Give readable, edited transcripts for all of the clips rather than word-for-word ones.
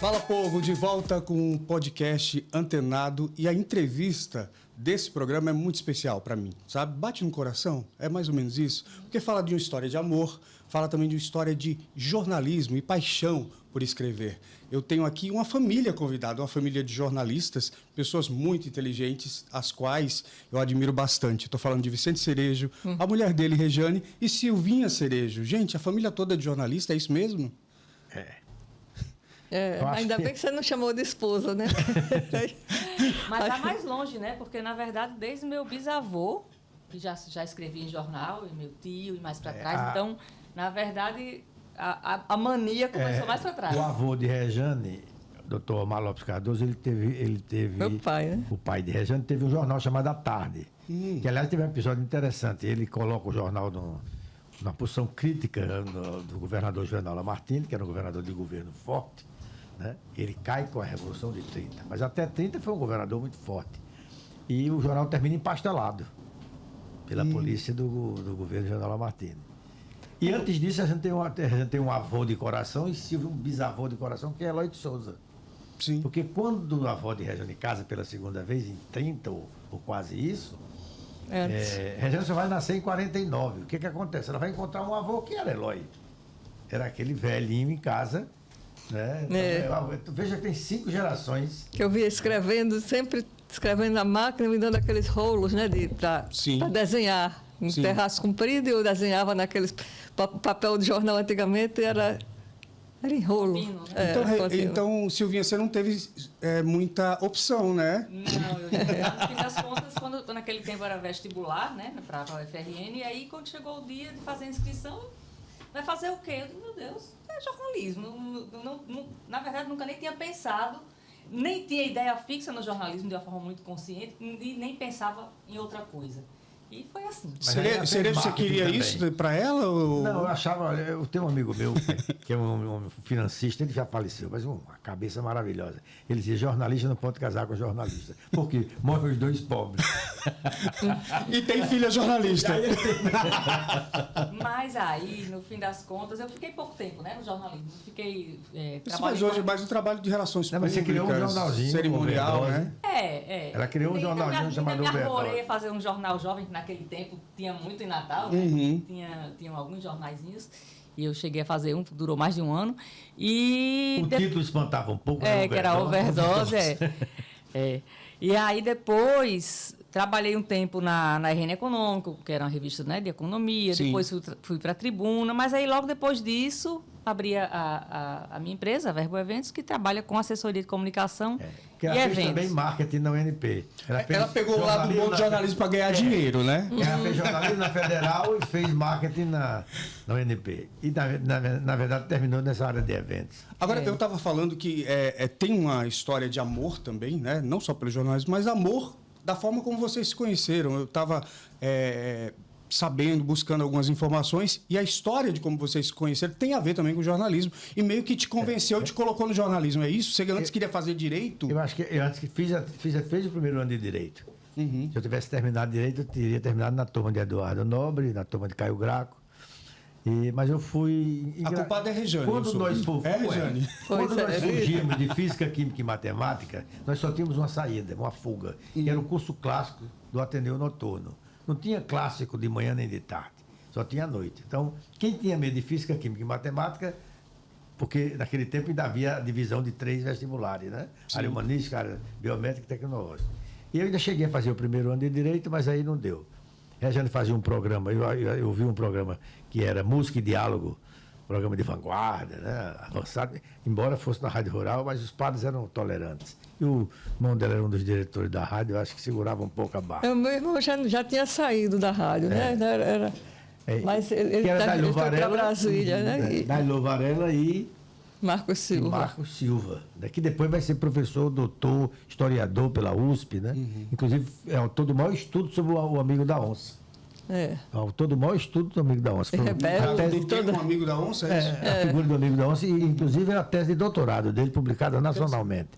Fala, povo, de volta com o podcast Antenado, e a entrevista desse programa é muito especial para mim, sabe? Bate no coração, é mais ou menos isso, porque fala de uma história de amor, fala também de uma história de jornalismo e paixão por escrever. Eu tenho aqui uma família convidada, uma família de jornalistas, pessoas muito inteligentes, as quais eu admiro bastante. Estou falando de Vicente Cerejo, a mulher dele, Rejane, e Silvinha Cerejo. Gente, a família toda de jornalista, é isso mesmo? Ainda bem que você não chamou de esposa, né? Mas está mais longe, né? Porque, na verdade, desde meu bisavô, que já escrevia em jornal, e meu tio, e mais para trás. Então, na verdade, a mania começou mais para trás. O avô de Rejane, Dr. Omar Lopes Cardoso, ele teve... Meu pai, né? O pai de Rejane teve um jornal chamado A Tarde. Que, aliás, teve um episódio interessante. Ele coloca o jornal numa posição crítica do governador Juvenal Lamartine, que era um governador de governo forte. Né? Ele cai com a Revolução de 30, mas até 30 foi um governador muito forte. E o jornal termina empastelado pela polícia do governo Juvenal Lamartine. E antes disso, a gente tem um avô de coração e Silvio, um bisavô de coração, que é Eloy de Souza. Sim. Porque quando a avó de Rejane casa pela segunda vez, em 30 ou quase isso, Rejane só vai nascer em 49. O que acontece? Ela vai encontrar um avô que era Eloy. Era aquele velhinho em casa. Né? Então, veja que tem 5 gerações. Que eu via escrevendo, sempre escrevendo na máquina, me dando aqueles rolos, né? Para desenhar. Um terraço comprido, e eu desenhava naqueles papel de jornal antigamente, era em rolo. Então, Silvinha, você não teve muita opção, né? Não, no fim das contas, naquele tempo era vestibular, né? Para a UFRN, e aí quando chegou o dia de fazer a inscrição, vai fazer o quê? Eu digo, meu Deus, é jornalismo. Na verdade, nunca nem tinha pensado, nem tinha ideia fixa no jornalismo de uma forma muito consciente, e nem pensava em outra coisa. E foi assim. Cerejo, você queria também isso para ela? Ou... Não, eu achava... Eu tenho um amigo meu, que é um financista, ele já faleceu, mas uma cabeça maravilhosa. Ele dizia, jornalista não pode casar com jornalista, porque morrem os dois pobres. E tem filha jornalista. Mas aí, no fim das contas, eu fiquei pouco tempo, né, no jornalismo. Fiquei isso faz hoje mais um trabalho de relações públicas. Você criou um jornalzinho cerimonial, né? Ela criou um jornalzinho chamado Eu me arvorei a fazer um jornal jovem, que naquele tempo tinha muito em Natal, né? Tinham alguns jornaizinhos. E eu cheguei a fazer um, durou mais de um ano. E o título espantava um pouco. Que era Overdose. E aí depois trabalhei um tempo na RN Econômico, que era uma revista, né, de economia. Sim. Depois fui para a Tribuna, mas aí logo depois disso abri a minha empresa, a Verbo Eventos, que trabalha com assessoria de comunicação que ela fez também marketing na UNP. Ela pegou o lado bom do jornalismo para ganhar dinheiro, né? Ela fez jornalismo na Federal e fez marketing na UNP. E, na verdade, terminou nessa área de eventos. Agora, eu estava falando que tem uma história de amor também, né? Não só pelo jornalismo, mas amor da forma como vocês se conheceram. Eu estava sabendo, buscando algumas informações, e a história de como vocês se conheceram tem a ver também com o jornalismo, e meio que te convenceu, te colocou no jornalismo, é isso? Você antes queria fazer direito? Eu acho que eu antes que fiz o primeiro ano de direito. Se eu tivesse terminado direito, eu teria terminado na turma de Eduardo Nobre, na turma de Caio Graco. Mas eu fui... A culpada é Rejane. Quando nós Rejane. Quando nós surgimos de Física, Química e Matemática, nós só tínhamos uma saída, uma fuga, que era o curso clássico do Ateneu Noturno. Não tinha clássico de manhã nem de tarde, só tinha à noite. Então, quem tinha medo de Física, Química e Matemática, porque naquele tempo ainda havia a divisão de 3 vestibulares, né? Sim. Área humanística, área biométrica e tecnológica. E eu ainda cheguei a fazer o primeiro ano de Direito, mas aí não deu. A gente fazia um programa, eu vi um programa que era Música e Diálogo, programa de vanguarda, né? Avançado, embora fosse na Rádio Rural, mas os padres eram tolerantes. E o irmão dela era um dos diretores da rádio, eu acho que segurava um pouco a barra. Meu irmão já tinha saído da rádio, né? Mas ele foi para Brasília, né? Dailô Varela e Marcos Silva, que depois vai ser professor, doutor, historiador pela USP, né? Inclusive, é o autor do maior estudo sobre o amigo da onça. É o autor do maior estudo do amigo da onça. Um amigo da onça? A figura do amigo da onça, e inclusive é a tese de doutorado dele, publicada nacionalmente.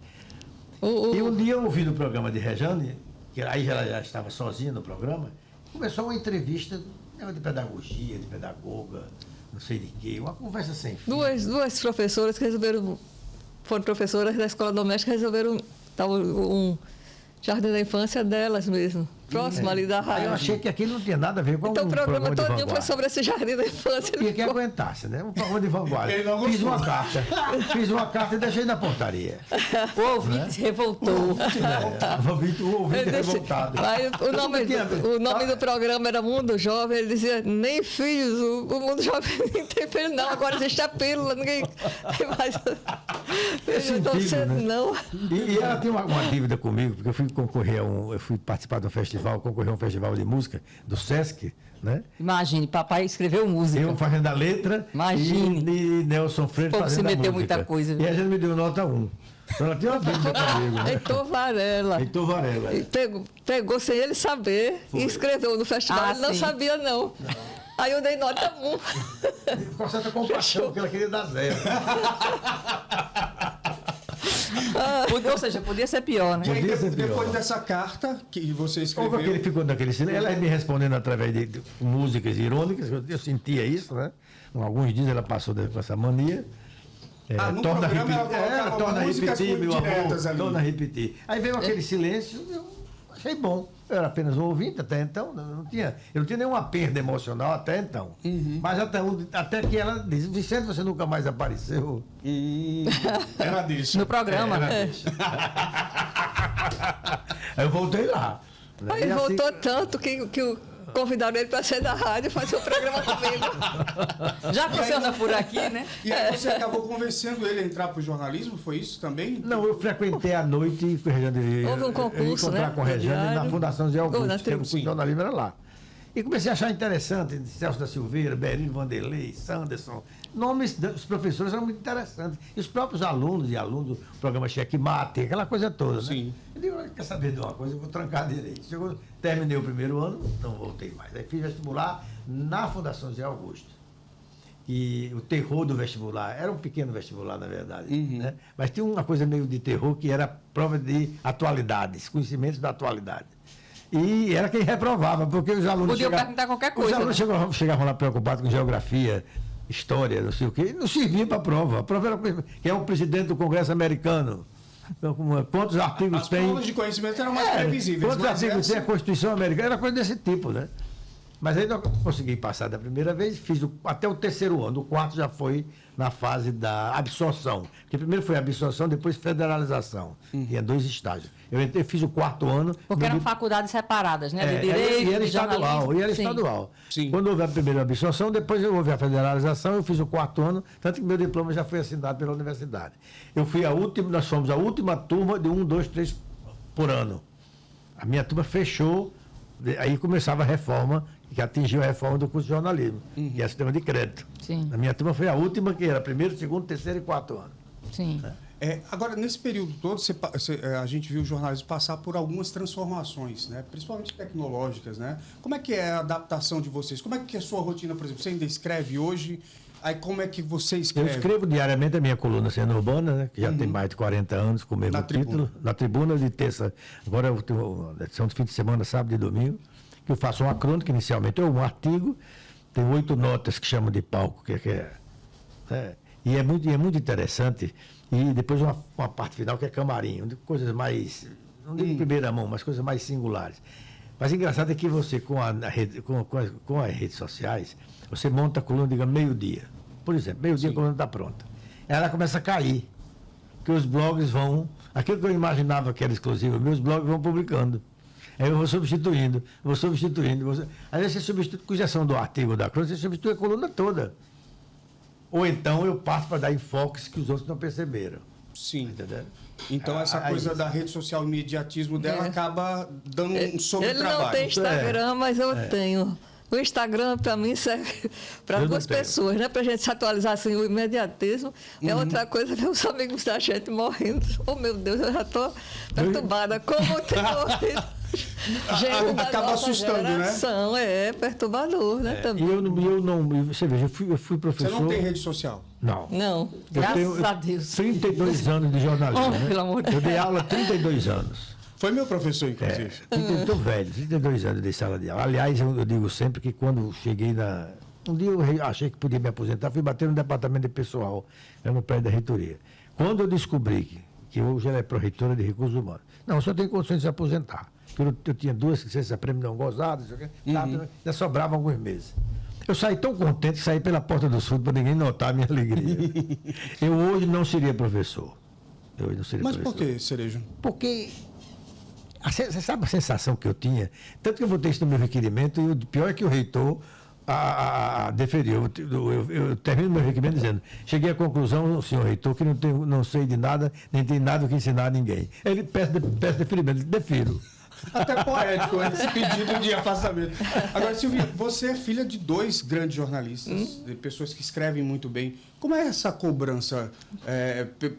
E um dia eu ouvi no programa de Rejane, que aí ela já estava sozinha no programa, começou uma entrevista de pedagogia, de pedagoga, não sei de quê, uma conversa sem fim. Duas professoras que resolveram foram professoras da escola doméstica, resolveram dar um jardim da infância delas mesmo, próximo ali da rádio. Eu achei que aquilo não tinha nada a ver com então, um o programa de todo foi vanguarda. sobre esse jardim da infância. Queria que aguentasse, né? Um programa de vanguarda. Fiz uma carta e deixei na portaria. O ouvinte revoltou. O ouvinte revoltado. Aí, o nome do programa era Mundo Jovem, ele dizia, nem filhos, o Mundo Jovem nem tem filho, não, agora existe a pílula, ninguém tem mais. Então, você né? não. E ela tem uma dívida comigo, porque eu fui participar de um festival, concorrer a um festival de música do Sesc, né? Imagine, papai escreveu música. Eu fazendo a letra. Imagine. E Nelson Freire Pô, fazendo você a meteu música. muita coisa. E a gente me deu nota 1. Então ela tinha uma dívida comigo, né? Heitor Varela. Heitor Varela. E pegou sem ele saber e escreveu no festival. Ele não sim. sabia, não. Aí eu dei nota 1. Com certa compaixão, porque ela queria dar 0. Ou seja, podia ser pior, né? E aí, Podia ser pior. depois dessa carta que você Como que ele escreveu... ficou naquele silêncio? Ela me respondendo através de músicas irônicas, eu sentia isso, né? Alguns dias ela passou com essa mania. no programa ela colocava torna a músicas repetir, meu diretas amor, ali. torna a repetir. Aí veio aquele silêncio, eu achei bom. Eu era apenas um ouvinte até então, eu não tinha nenhuma perda emocional até então. Mas até que ela disse, Vicente, você nunca mais apareceu. Era disso. No programa. Era disso. Aí eu voltei lá. né? Aí E assim- voltou tanto que convidaram ele para ser da rádio e fazer o programa comigo. Já que você anda por aqui, né? E aí você acabou convencendo ele a entrar para o jornalismo, foi isso também? Não, eu frequentei à noite e Houve um concurso, encontrar né, com a Regiane na diário. Fundação Zé Na Augusto, que o tribo. curso de jornalismo era lá. E comecei a achar interessante, Celso da Silveira, Berilo Vanderlei, Sanderson, nomes dos professores eram muito interessantes. E os próprios alunos e alunos do programa Checkmate, aquela coisa toda, né? Sim. Eu digo, quer saber de uma coisa, eu vou trancar direito. Terminei o primeiro ano, não voltei mais. Aí fiz vestibular na Fundação Zé Augusto. E o terror do vestibular, era um pequeno vestibular, na verdade, né? Mas tinha uma coisa meio de terror que era prova de atualidades, conhecimentos da atualidade. E era quem reprovava, porque os alunos Podia perguntar qualquer coisa, Os alunos chegavam lá preocupados com geografia, história, não sei o quê, e não servia para a prova. A prova era quem é o presidente do Congresso americano. Então, quantos artigos As tem? provas de conhecimento eram mais previsíveis. Quantos mas artigos tem a essa- Constituição Americana? Era coisa desse tipo, né? Mas aí não consegui passar da primeira vez, fiz até o terceiro ano. O quarto já foi na fase da absorção. Porque primeiro foi absorção, depois federalização. Tinha 2 estágios. Eu entrei, fiz o quarto ano. Porque eram meu- faculdades separadas, né? De e direito, era de estadual, jornalismo. e era Sim. estadual. Sim. Quando houve a primeira absorção, depois houve a federalização, eu fiz o quarto ano, tanto que meu diploma já foi assinado pela universidade. Nós fomos a última turma de 1, 2, 3 por ano. A minha turma fechou, aí começava a reforma, que atingiu a reforma do curso de jornalismo, que é o sistema de crédito. Sim. A minha turma foi a última, que era primeiro, segundo, terceiro e quarto ano. Sim. Agora, nesse período todo, a gente viu o jornalismo passar por algumas transformações, né? Principalmente tecnológicas, né? Como é que é a adaptação de vocês? Como é que é a sua rotina, por exemplo? Você ainda escreve hoje? Aí como é que você Eu escreve? escrevo diariamente a minha coluna Cena Urbana, né, que já tem mais de 40 anos, com o mesmo Na título. Tribuna. Na tribuna de terça. Agora eu tenho a edição de fim de semana, sábado e domingo, que eu faço uma crônica inicialmente, ou um artigo, tem 8 notas que chamam de palco, e é muito interessante. E depois uma parte final que é camarim, onde coisas mais, não digo em primeira mão, mas coisas mais singulares. Mas o engraçado é que você, com as redes sociais, você monta a coluna, digamos, meio-dia. Por exemplo, meio-dia a coluna está pronta. Ela começa a cair, porque os blogs vão... Aquilo que eu imaginava que era exclusivo, meus blogs vão publicando. Aí eu vou substituindo. Às vezes você substitui, com exceção do artigo da crônica, você substitui a coluna toda. Ou então eu passo para dar enfoques que os outros não perceberam. Sim. Entendeu? Então, essa coisa da rede social, o imediatismo dela acaba dando um sobretrabalho. Ele não tem Instagram, mas eu tenho. O Instagram, para mim, serve para Eu 2 não tenho. pessoas, né? Para a gente se atualizar assim, o imediatismo. É outra coisa ver os amigos da gente morrendo. Oh, meu Deus, eu já estou perturbada. Como tem morrido gente da Acaba nossa assustando, né? geração. É perturbador, né? E Também. eu não... Você veja, eu fui professor... Você não tem rede social? Não. Não. Eu Graças tenho a Deus. 32 anos de jornalismo. Oh, né? pelo amor de Eu dei aula há 32 anos. Foi meu professor, inclusive. Estou velho, 32 anos de sala de aula. Aliás, eu digo sempre que quando cheguei na... Um dia eu achei que podia me aposentar, fui bater no departamento de pessoal, no prédio da reitoria. Quando eu descobri que hoje ela é pró-reitora de recursos humanos, não, só tem condições de se aposentar. Eu tinha 2 licenças-prêmio não gozadas, ainda sobravam alguns meses. Eu saí tão contente que saí pela porta dos fundos para ninguém notar a minha alegria. Eu hoje não seria professor. Mas por que, Cerejo? Porque você sabe a sensação que eu tinha? Tanto que eu botei isso no meu requerimento, e o pior é que o reitor deferiu. Eu termino meu requerimento dizendo: cheguei à conclusão, senhor reitor, que não sei de nada, nem tenho nada que ensinar a ninguém. Ele peço deferimento, defiro. Até poético esse pedido de afastamento. Agora, Silvia, você é filha de 2 grandes jornalistas, de pessoas que escrevem muito bem. Como é essa cobrança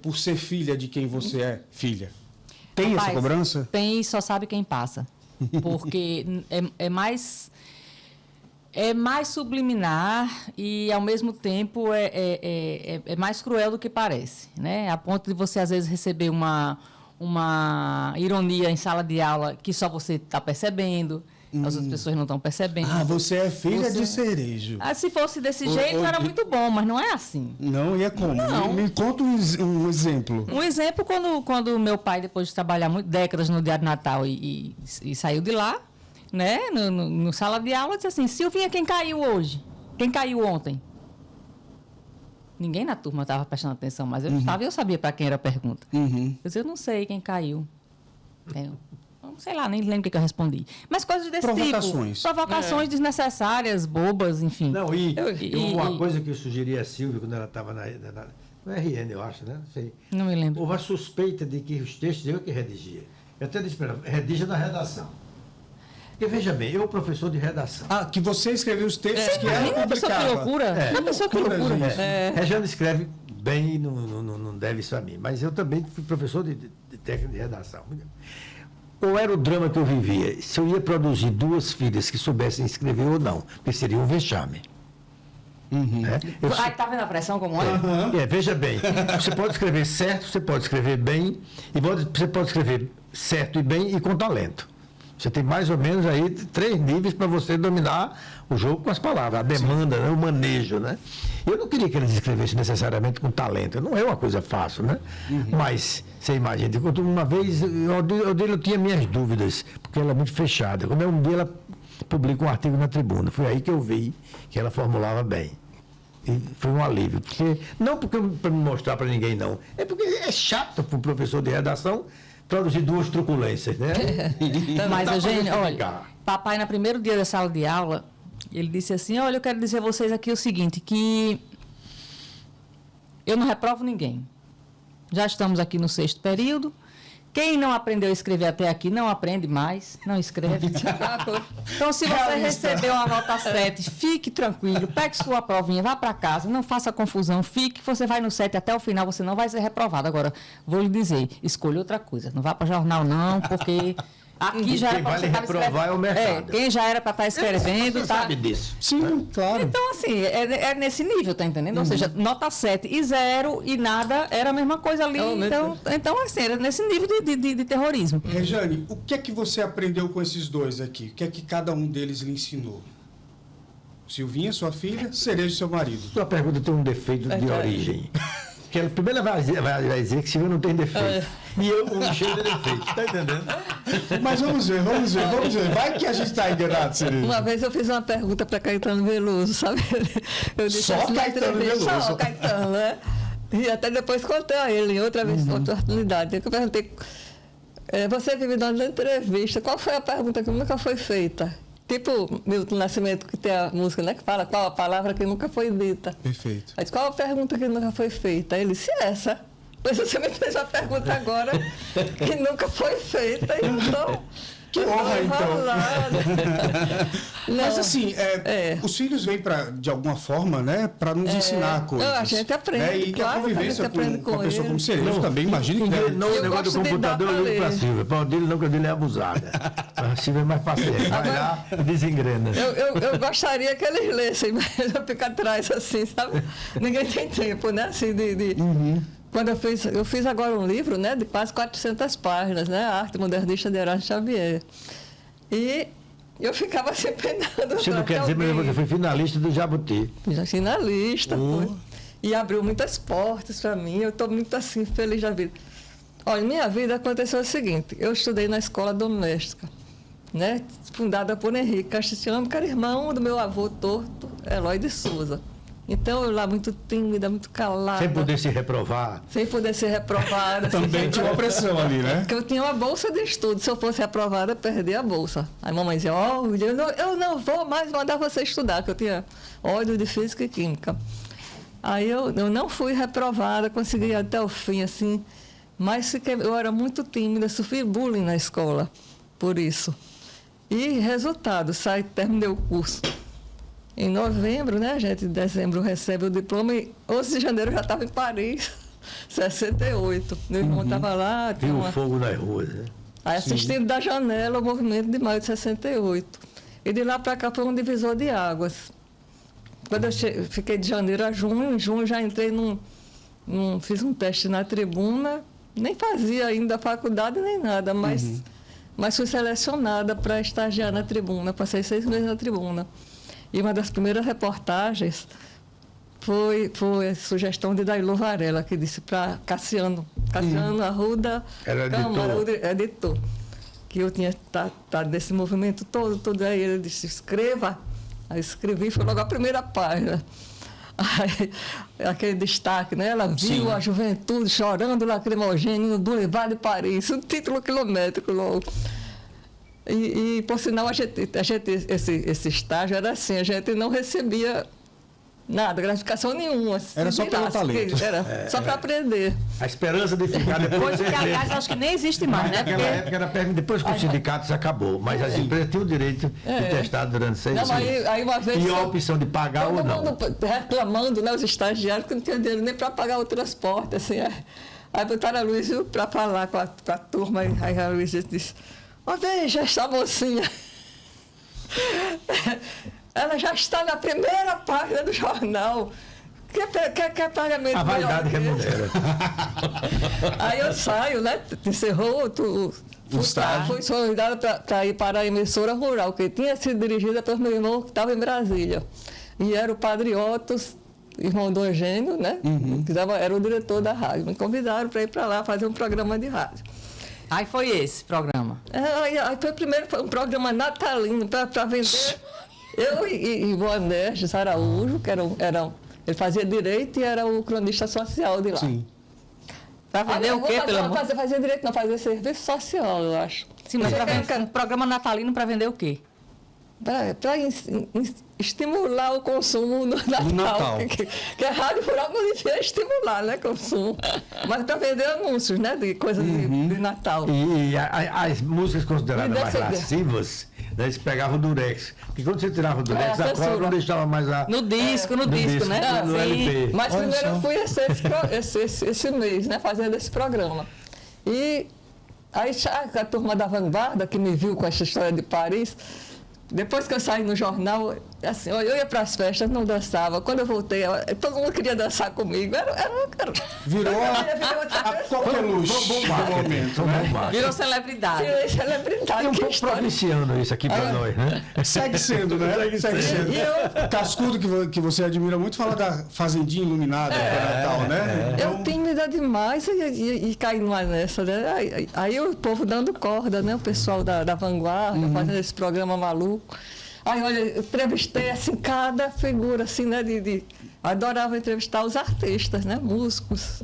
por ser filha de quem você é filha? Tem essa cobrança? Tem, só sabe quem passa. Porque é mais subliminar e, ao mesmo tempo, é mais cruel do que parece, né? A ponto de você, às vezes, receber uma ironia em sala de aula que só você está percebendo, as outras pessoas não estão percebendo. Ah, você é filha de Cerejo. Se fosse desse jeito, era muito bom, mas não é assim. Não, e é como? Não. Me conta um exemplo. Um exemplo, quando meu pai, depois de trabalhar décadas no Diário Natal e saiu de lá, né, no sala de aula, disse assim: Silvinha, quem caiu hoje? Quem caiu ontem? Ninguém na turma estava prestando atenção, mas eu estava e eu sabia para quem era a pergunta. Eu disse: eu não sei quem caiu. Sei lá, nem lembro o que eu respondi. Mas coisas desse Provocações. tipo. Provocações desnecessárias, bobas, enfim. Não, uma coisa que eu sugeri a Silvia quando ela estava no RN, eu acho, né? Não sei. Não me lembro. Houve a suspeita de que os textos eu que redigia. Eu até disse para ela: redija na redação. Porque, veja bem, eu, professor de redação. Que você escreveu os textos que ela Uma pessoa que loucura. Uma pessoa que loucura. Regiane escreve bem e não deve isso a mim. Mas eu também fui professor de técnica de redação. Qual era o drama que eu vivia? Se eu ia produzir 2 filhas que soubessem escrever ou não, porque seria um vexame. Tá vendo a pressão como é? Veja bem, você pode escrever certo, você pode escrever bem, e você pode escrever certo e bem e com talento. Você tem mais ou menos aí 3 níveis para você dominar o jogo com as palavras, a demanda, né, o manejo, né? Eu não queria que eles escrevessem necessariamente com talento, não é uma coisa fácil, né? Mas, você imagina, uma vez, eu tinha minhas dúvidas, porque ela é muito fechada. Quando um dia ela publica um artigo na Tribuna, foi aí que eu vi que ela formulava bem. E foi um alívio, não porque para me mostrar para ninguém, não. É porque é chato para o professor de redação produzir 2 truculências, né? Mas, Eugênio, olha, papai, no primeiro dia da sala de aula, ele disse assim: olha, eu quero dizer a vocês aqui o seguinte, que eu não reprovo ninguém. Já estamos aqui no 6º período. Quem não aprendeu a escrever até aqui, não aprende mais, não escreve. Então, se você recebeu uma nota 7, fique tranquilo, pegue sua provinha, vá para casa, não faça confusão, fique, você vai no 7 até o final, você não vai ser reprovado. Agora, vou lhe dizer, escolha outra coisa, não vá para jornal não, porque aqui já era para você estar reprovar é o mercado. Quem já era para estar escrevendo, você sabe disso. Sim, claro. Então, assim, é nesse nível, tá entendendo? Ou seja, nota 7 e 0 e nada era a mesma coisa ali. Então assim, era nesse nível de terrorismo. Regiane, o que é que você aprendeu com esses 2 aqui? O que é que cada um deles lhe ensinou? Silvinha, sua filha, Cerejo, seu marido. Sua pergunta tem um defeito de origem. Porque ela primeiro vai dizer que Silvia não tem defeito. E eu cheio de defeito, tá entendendo? Mas vamos ver. Vai que a gente está enganado, Cerejo. Uma vez eu fiz uma pergunta para Caetano Veloso, sabe? Eu disse Só Caetano Veloso? Só Caetano, né? E até depois contei a ele, outra oportunidade. Eu perguntei: você vive dando entrevista, qual foi a pergunta que nunca foi feita? Tipo Milton Nascimento, que tem a música, né, que fala qual a palavra que nunca foi dita. Perfeito. Mas qual a pergunta que nunca foi feita? Ele disse: essa. Pois você me fez a pergunta agora que nunca foi feita, então... Que honra, então. Mas assim, os filhos vêm de alguma forma, né, para nos ensinar coisas. A gente aprende, e claro, a convivência a gente com uma pessoa ele. como Cerejo também, imagina que... O negócio do computador eu ligo para a Silvia. Para o dele não, que a dele é abusada. A Silvia é mais paciente. Vai lá e desengrena. Eu gostaria que eles lessem, mas eu fico atrás, assim, sabe? Ninguém tem tempo, né, assim, Quando eu fiz agora um livro, né, de quase 400 páginas, né, A Arte Modernista de Erasmo Xavier. E eu ficava assim penando. Você não quer dizer, mas você foi finalista do Jabuti. Já finalista, foi. E abriu muitas portas para mim. Eu estou muito assim, feliz da vida. Olha, minha vida aconteceu o seguinte. Eu estudei na escola doméstica, né? Fundada por Henrique Casticiano, que era irmão do meu avô torto, Eloy de Souza. Então, eu lá muito tímida, muito calada. Sem poder se reprovar. Sem poder ser reprovada. Também tinha uma pressão ali, né? Porque eu tinha uma bolsa de estudo. Se eu fosse reprovada, eu perdia a bolsa. Aí a mamãe dizia, eu não vou mais mandar você estudar, que eu tinha ódio de física e química. Aí eu não fui reprovada, consegui ir até o fim, assim. Mas eu era muito tímida, sofri bullying na escola, por isso. E resultado, terminei o curso. Em novembro, né, gente, em dezembro recebe o diploma e 11 de janeiro eu já estava em Paris, 68. Meu irmão estava lá. Viu o fogo nas ruas, né? Aí assistindo da janela o movimento de maio de 68. E de lá para cá foi um divisor de águas. Quando eu fiquei de janeiro a junho, em junho já entrei fiz um teste na tribuna, nem fazia ainda a faculdade nem nada, mas fui selecionada para estagiar na tribuna, passei 6 meses na tribuna. E uma das primeiras reportagens foi a sugestão de Dailu Varela, que disse para Cassiano Arruda, era editor, que eu tinha estado nesse movimento todo. Aí ele disse, escreva. Aí escrevi, foi logo a primeira página. Aí, aquele destaque, né? Ela viu a juventude chorando lacrimogêneo no Boulevard de Paris, um título quilométrico logo. E por sinal, esse estágio era assim, a gente não recebia nada, gratificação nenhuma. Era só pelo talento. Era só para aprender. A esperança de ficar depois... Hoje, que aliás, acho que nem existe mais, né? Naquela época era perto, depois que os sindicatos acabou, mas as empresas tinham o direito de testar durante 6 meses. Aí uma vez, e a opção de pagar ou não. Todo mundo reclamando, né, os estagiários, que não tinham dinheiro nem para pagar o transporte. Assim, aí botaram a Luísa para falar com a turma, aí a Luísa disse... veja essa mocinha. Ela já está na primeira página do jornal. Quer pagamento? A vaidade remunera. Aí eu saio, né? Encerrou o estágio. Fui convidada para ir para a emissora rural, que tinha sido dirigida pelo meu irmão que estava em Brasília. E era o Padre Otto, irmão do Eugênio, né? Era o diretor da rádio. Me convidaram para ir para lá fazer um programa de rádio. Aí foi esse programa. Aí foi um programa natalino para vender. Eu e Boanerges Araújo, que ele fazia direito e era o cronista social de lá. Sim. Para vender o quê, pelo amor? Fazia direito, não, fazia serviço social, eu acho. Sim, mas um programa natalino para vender o quê? Para estimular o consumo no Natal. Que a Rádio Rural não devia estimular, né, consumo. Mas para vender anúncios, né, de coisas de Natal. E as músicas consideradas mais lascivas, né, eles pegavam o durex. Porque quando você tirava o durex, a cobra não deixava mais a... No disco, né? No LP. Mas primeiro eu fui esse mês, né, fazendo esse programa. E aí a turma da Vanguarda, que me viu com essa história de Paris... Depois que eu saí no jornal, assim, eu ia para as festas, não dançava. Quando eu voltei, todo mundo queria dançar comigo. Virou a coqueluche do momento, né? Virou celebridade. Virou celebridade. É um pouco provinciano isso aqui para nós, né? Segue sendo, né? Segue sendo. Cascudo, que você admira muito, fala da fazendinha iluminada do Natal, né? Eu tímida demais e caí numa nessa, né? Aí o povo dando corda, né? O pessoal da Vanguarda, fazendo esse programa maluco. Aí, olha, eu entrevistei, assim, cada figura, assim, né, adorava entrevistar os artistas, né, músicos,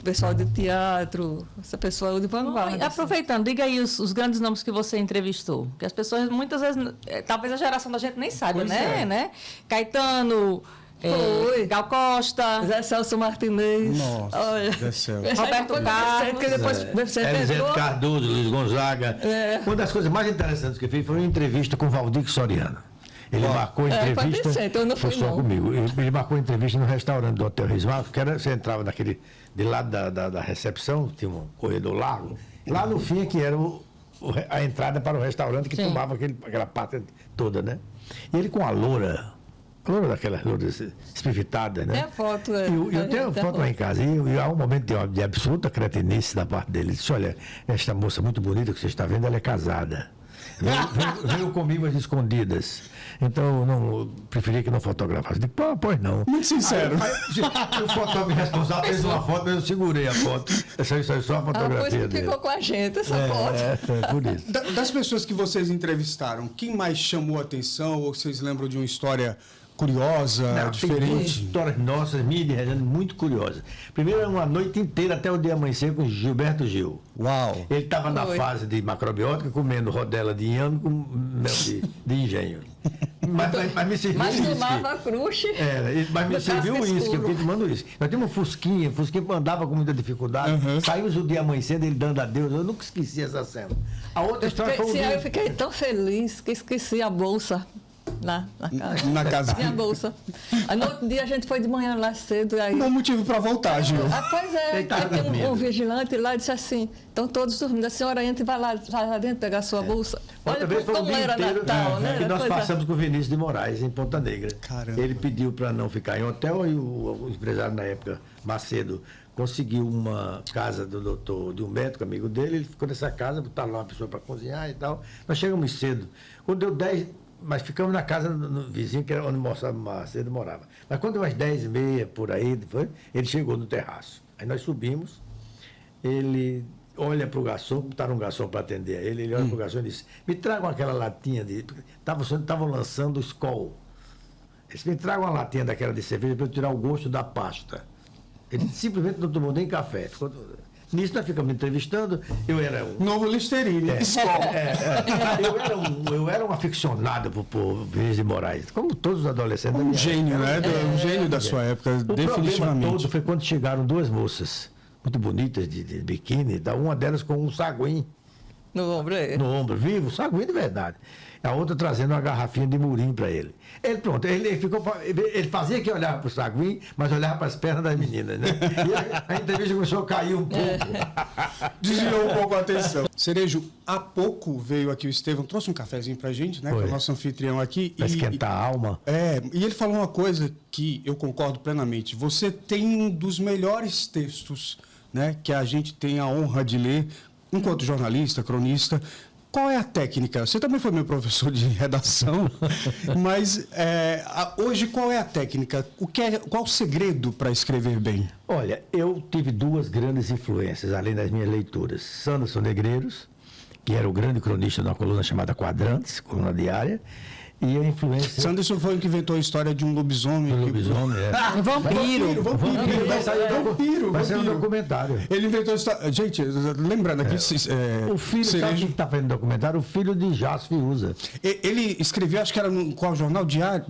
pessoal de teatro, essa pessoa de vanguarda. Aproveitando, diga aí os grandes nomes que você entrevistou, que as pessoas, muitas vezes, talvez a geração da gente nem saiba, né? Caetano... Gal Costa, Zé Celso Martinez, Zé Celso. Roberto Carlos, Elisete Cardoso, Luiz Gonzaga. Uma das coisas mais interessantes que eu fiz foi uma entrevista com o Valdir Soriano. Ele marcou a entrevista. Eu não fui só comigo. Ele marcou a entrevista no restaurante do Hotel Reis Magos, que você entrava de lado da recepção, tinha um corredor largo. Lá no fim é que era a entrada para o restaurante que tomava aquela parte toda, né? E ele com a loura daquelas louras espivitadas, né? Tem a foto, Eu tenho a foto lá em casa e há um momento de absoluta cretinice da parte dele. Ele disse, olha, esta moça muito bonita que você está vendo, ela é casada. Veio comigo às escondidas. Então, eu preferi que não fotografasse. Eu digo, pois não. Muito sincero. Aí, o fotógrafo responsável fez uma foto, mas eu segurei a foto. Essa é só a fotografia Depois que dele. ficou com a gente essa foto. É por isso. Das pessoas que vocês entrevistaram, quem mais chamou a atenção ou vocês lembram de uma história curiosa, Tem duas diferente? histórias nossas, minha e de Regiane, muito curiosas. Primeiro, era uma noite inteira até o dia amanhecer com Gilberto Gil. Uau! Ele estava na Foi. fase de macrobiótica, comendo rodela de inhame com mel de engenho. Mas me serviu Mas uísque. tomava crush. Mas me do serviu casco uísque, eu escuro. fiquei tomando uísque. Nós tínhamos um Fusquinha andava com muita dificuldade. Saímos o dia amanhecendo, ele dando adeus. Eu nunca esqueci essa cena. A outra história foi um dia... Eu fiquei tão feliz que esqueci a bolsa na casa. Na casa. Minha bolsa. Aí, no outro dia a gente foi de manhã lá cedo. Aí... Bom motivo para voltar, Gil. Pois é, Ele tava aí tem dormindo. um vigilante lá e disse assim, estão todos dormindo, a senhora entra e vai lá dentro pegar a sua bolsa. Outra Olha vez foi um como dia era inteiro Natal, né? que nós Coisa- passamos com o Vinícius de Moraes, em Ponta Negra. Caramba. Ele pediu para não ficar em hotel e o empresário na época, Macedo, conseguiu uma casa do doutor, de um médico amigo dele, ele ficou nessa casa, botaram lá uma pessoa para cozinhar e tal. Nós chegamos cedo. Quando deu 10, mas ficamos na casa no vizinho, que era onde Macedo morava. Mas quando deu umas 10h30, por aí, ele chegou no terraço. Aí nós subimos, ele olha para o garçom, botaram um garçom para atender a ele, ele olha para o garçom e disse, me tragam aquela latinha de... Estavam lançando o Skol. Ele disse, me tragam uma latinha daquela de cerveja para eu tirar o gosto da pasta. Ele simplesmente não tomou nem café. Nisso nós ficamos entrevistando, eu era um... Novo Listerine. Eu era um aficionado por Vinícius de Moraes, como todos os adolescentes da Um minha gênio, né? Um gênio da sua época, O problema definitivamente. todo foi quando chegaram duas moças, muito bonitas, de biquíni e tal, uma delas com um saguim No ombro aí. no ombro, vivo, saguim de verdade. A outra trazendo uma garrafinha de murim para ele. Ele fazia que olhava para o saguim, mas olhava para as pernas das meninas, né? E a entrevista começou a cair um pouco. Desviou um pouco a atenção. Cerejo, há pouco veio aqui o Estevão, trouxe um cafezinho pra gente, né? Foi. Que é o nosso anfitrião aqui. Para esquentar a alma. E ele falou uma coisa que eu concordo plenamente. Você tem um dos melhores textos, né, que a gente tem a honra de ler, enquanto jornalista, cronista. Qual é a técnica? Você também foi meu professor de redação, mas hoje qual é a técnica? Qual o segredo para escrever bem? Olha, eu tive duas grandes influências, além das minhas leituras. Sanderson Negreiros, que era o grande cronista de uma coluna chamada Quadrantes, coluna diária, e a influência... Sanderson foi o que inventou a história de um lobisomem. do lobisomem, Um vampiro. Vampiro. Vai sair um documentário. Ele inventou a história. Gente, lembrando aqui. O filho, sabe Cerejo, quem está fazendo documentário? O filho de Jássio Fiuza. ele escreveu, acho que era no qual jornal? Diário?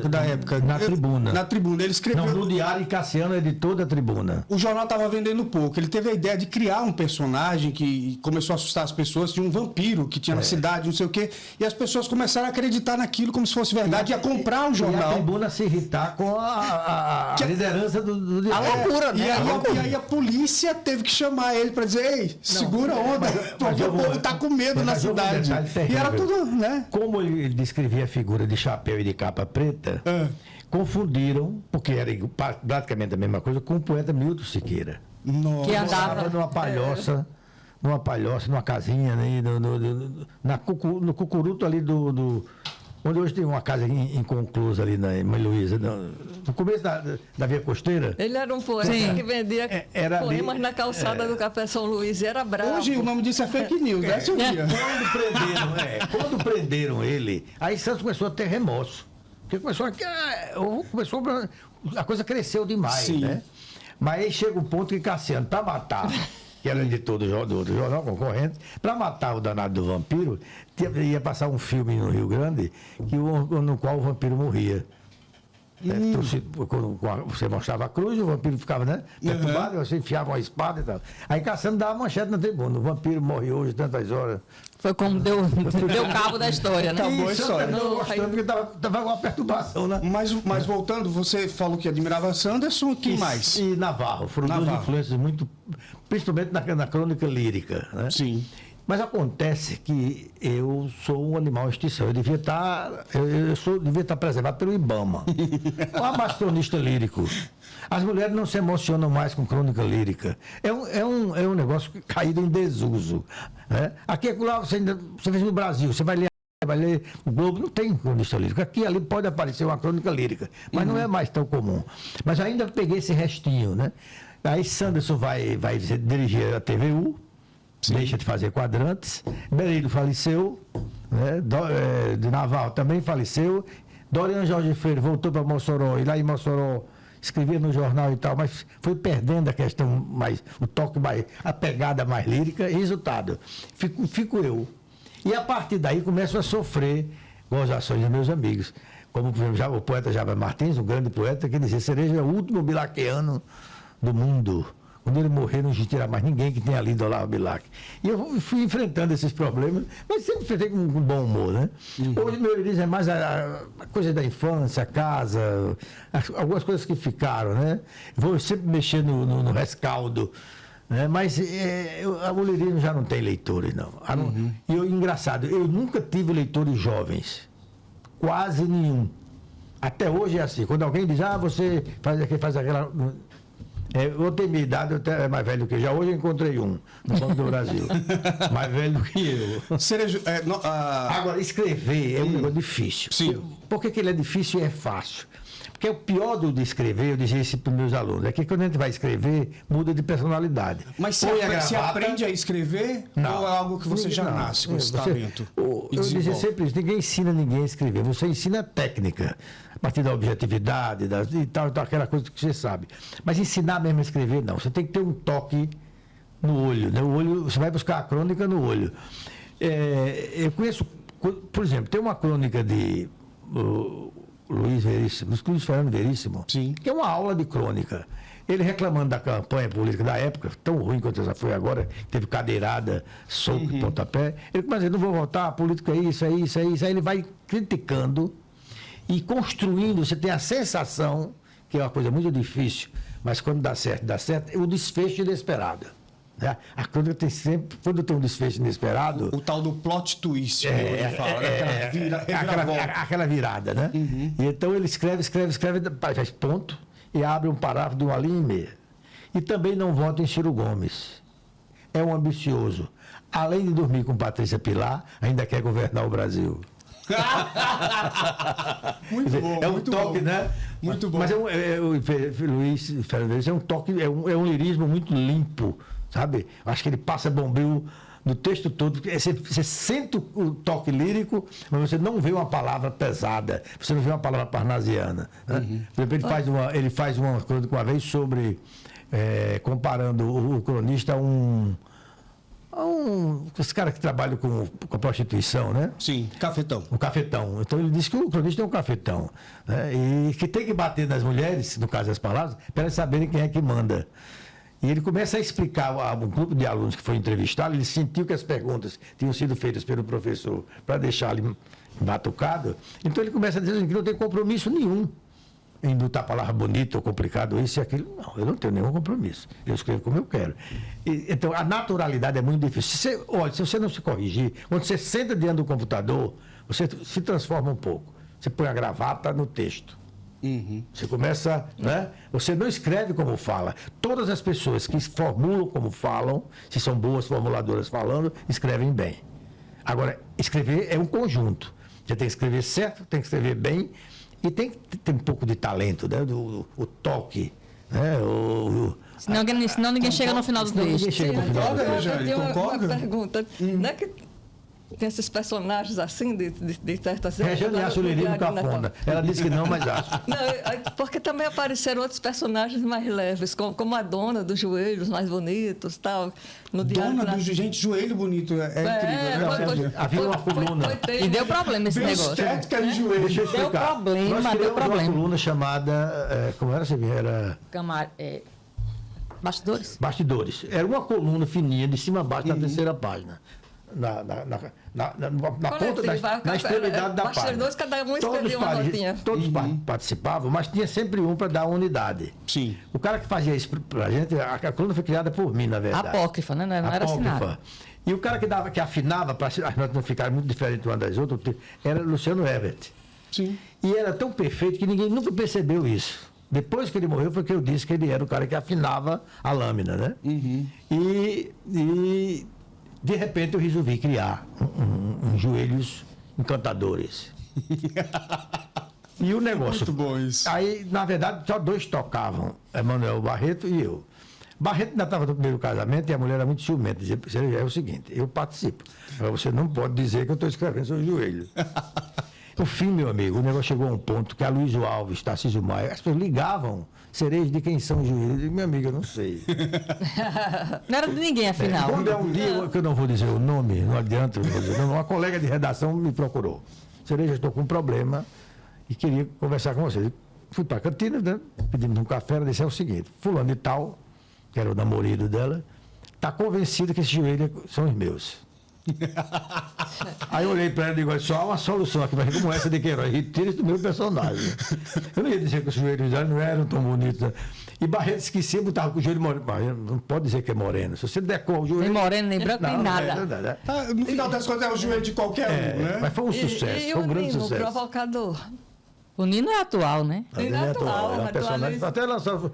Da época. Na Tribuna. Na Tribuna. Ele escreveu. Não, no Diário, e Cassiano é de toda a Tribuna. O jornal estava vendendo pouco. Ele teve a ideia de criar um personagem que começou a assustar as pessoas, de um vampiro que tinha na cidade, não sei o quê. E as pessoas começaram a acreditar naquilo como se fosse verdade, ia comprar o E a jornal. Tribuna se irritar com a liderança do Diário. A loucura, né? E aí a polícia teve que chamar ele para dizer, ei, segura a onda, porque o povo tá com medo na cidade. E era tudo, né? Como ele descrevia a figura de chapéu e de capa preta, confundiram, porque era praticamente a mesma coisa, com o poeta Milton Siqueira. Que andava. Estava numa palhoça, numa casinha, né, no Cucuruto ali onde hoje tem uma casa inconclusa ali na Mãe Luísa, no começo da Via Costeira. Ele era um poeta que vendia era ali, poemas na calçada do Café São Luís e era bravo. Hoje o nome disso é fake news, né, Silvia? Quando prenderam ele, aí Santos começou a ter remorso. Porque a coisa cresceu demais, Sim. né? Mas aí chega um ponto que Cassiano, para matar, que era editor do jornal concorrente, para matar o danado do vampiro, ia passar um filme no Rio Grande no qual o vampiro morria. Você mostrava a cruz, o vampiro ficava, né, perturbado, você enfiava uma espada e tal. Aí Cassiano dava manchete na tribuna, o vampiro morre hoje tantas horas. Foi como deu cabo da história, né? Acabou a história. Não gostando, porque estava uma perturbação, né? Mas voltando, você falou que admirava Sanderson, quem mais? E Navarro, foram duas Navarro. influências muito, principalmente na crônica lírica, né? Sim. Mas acontece que eu sou um animal em extinção. Eu devia estar, devia estar preservado pelo IBAMA. Um abastronista lírico. As mulheres não se emocionam mais com crônica lírica. É um negócio caído em desuso. Né? Aqui lá, você vê no Brasil, você vai ler o Globo, não tem cronista lírico. Aqui ali pode aparecer uma crônica lírica, mas não é mais tão comum. Mas ainda peguei esse restinho, né? Aí Sanderson vai dirigir a TVU, deixa de fazer quadrantes. Berilho faleceu, né? De Naval também faleceu. Dorian Jorge Freire voltou para Mossoró, e lá em Mossoró escrevia no jornal e tal, mas foi perdendo a questão mais, o toque mais, a pegada mais lírica, e resultado, fico eu. E a partir daí começo a sofrer gozações dos meus amigos. Como, por exemplo, o poeta Jaber Martins, um grande poeta, que dizia: Cereja é o último bilaquiano do mundo. Quando ele morrer, não existirá mais ninguém que tenha lido Olavo Bilac. E eu fui enfrentando esses problemas, mas sempre enfrentei com bom humor, né? Hoje, meu lirismo é mais a coisa da infância, a casa, algumas coisas que ficaram, né? Vou sempre mexer no rescaldo, né? Mas o lirismo já não tem leitores, não. E engraçado, eu nunca tive leitores jovens. Quase nenhum. Até hoje é assim. Quando alguém diz: você faz aquela... eu tenho minha idade, eu é mais velho que eu. Já hoje eu encontrei um no Banco do Brasil. Mais velho do que eu. Cerejo, Agora, escrever é um negócio difícil. Sim. Por que ele é difícil e é fácil? Porque o pior de escrever, eu dizia isso para os meus alunos, é que quando a gente vai escrever, muda de personalidade. Mas você aprende a escrever? Não. Ou é algo que você já nasce com esse talento? Eu dizia sempre isso: ninguém ensina ninguém a escrever, você ensina técnica, a partir da objetividade e tal, aquela coisa que você sabe. Mas ensinar mesmo a escrever, não. Você tem que ter um toque no olho, né? O olho, você vai buscar a crônica no olho. Eu conheço, por exemplo, tem uma crônica de Luiz Fernando Veríssimo, sim, que é uma aula de crônica. Ele reclamando da campanha política da época, tão ruim quanto essa foi agora, teve cadeirada, soco e pontapé. Ele começa a dizer: não vou votar, a política é isso, é isso, é isso. Aí ele vai criticando e construindo. Você tem a sensação, que é uma coisa muito difícil, mas quando dá certo, o desfecho inesperado. Né? A crônica tem sempre, quando tem um desfecho inesperado... O tal do plot twist, como ele fala, aquela virada, né? E então ele escreve, faz ponto, e abre um parágrafo de 1 linha e meia. E também não vota em Ciro Gomes. É um ambicioso. Além de dormir com Patrícia Pilar, ainda quer governar o Brasil. Muito bom, é um muito toque, bom. Né? Muito bom. Mas o Luiz Fernando é um toque, é um lirismo muito limpo, sabe? Acho que ele passa bombril no texto todo. Você sente o toque lírico, mas você não vê uma palavra pesada, você não vê uma palavra parnasiana. Né? Por exemplo, ele faz uma crônica uma vez sobre, comparando o cronista a esse cara que trabalha com a prostituição, né? Sim, cafetão. O cafetão. Então ele diz que o cronista é um cafetão, né? E que tem que bater nas mulheres, no caso das palavras, para elas saberem quem é que manda. E ele começa a explicar a um grupo de alunos que foi entrevistado, ele sentiu que as perguntas tinham sido feitas pelo professor para deixar ele batucado. Então ele começa a dizer que não tem compromisso nenhum em botar a palavra bonita ou complicado, isso e aquilo. Não, eu não tenho nenhum compromisso. Eu escrevo como eu quero. Então, a naturalidade é muito difícil. Se você não se corrigir, quando você senta diante do computador, você se transforma um pouco. Você põe a gravata no texto. Você começa, né? Você não escreve como fala. Todas as pessoas que formulam como falam, se são boas formuladoras falando, escrevem bem. Agora, escrever é um conjunto. Você tem que escrever certo, tem que escrever bem, e tem que ter um pouco de talento, né? O toque, né? Senão ninguém chega no final do texto. Eu tenho uma pergunta. Não é que tem esses personagens assim, de certas... Regiane acha o lirismo cafona. Ela disse que não, mas acha. Não, porque também apareceram outros personagens mais leves, como a dona dos joelhos mais bonitos, tal. No Dona do gente, joelho bonito, incrível. Né? Havia uma coluna. E deu problema esse negócio. Estética de joelho. Deixa eu explicar. Deu problema. Uma coluna chamada, como era? Era... Bastidores? Bastidores. Era uma coluna fininha, de cima a baixo, na terceira página. na ponta na extremidade da página. Cada um escrevia uma notinha. Todos participavam, mas tinha sempre um para dar unidade. Sim. O cara que fazia isso pra gente, a coluna foi criada por mim, na verdade. Apócrifa, né? Não era assinada. E o cara que afinava para as notas não ficarem muito diferentes uma das outras, era Luciano Herbert. Sim. E era tão perfeito que ninguém nunca percebeu isso. Depois que ele morreu, foi que eu disse que ele era o cara que afinava a lâmina, né? E de repente eu resolvi criar uns joelhos encantadores. E o negócio. Muito bom isso. Aí, na verdade, só 2 tocavam, Emanuel Barreto e eu. Barreto ainda estava no primeiro casamento e a mulher era muito ciumenta. Dizia, é o seguinte, eu participo. Agora você não pode dizer que eu estou escrevendo seu joelho. No fim, meu amigo, o negócio chegou a um ponto que a Luísio Alves, Tarcísio Maia, as pessoas ligavam, Cereja, de quem são os joelhos? Eu digo, minha amiga, eu não sei. Não era de ninguém, afinal. Quando é um dia que eu não vou dizer o nome, não adianta, eu não vou dizer, uma colega de redação me procurou. Cereja, estou com um problema e queria conversar com você. Fui para a cantina, né? Pedimos um café, ela disse, é o seguinte, fulano de tal, que era o namorado dela, está convencido que esses joelhos são os meus. Aí eu olhei para ela e digo, só há uma solução aqui, mas como essa de Queiroz, retira isso do meu personagem. Eu não ia dizer que os joelhos dela não eram tão bonitos. Né? E Barreto esquecia, botava com o joelho moreno. Mas não pode dizer que é moreno. Se você decora o joelho... Nem moreno, nem branco, nem nada. No final das contas é o joelho de qualquer um, né? Mas foi um sucesso, foi um grande sucesso. O provocador. O Nino é atual, né? Nino é atual. É um personagem. Até lançou...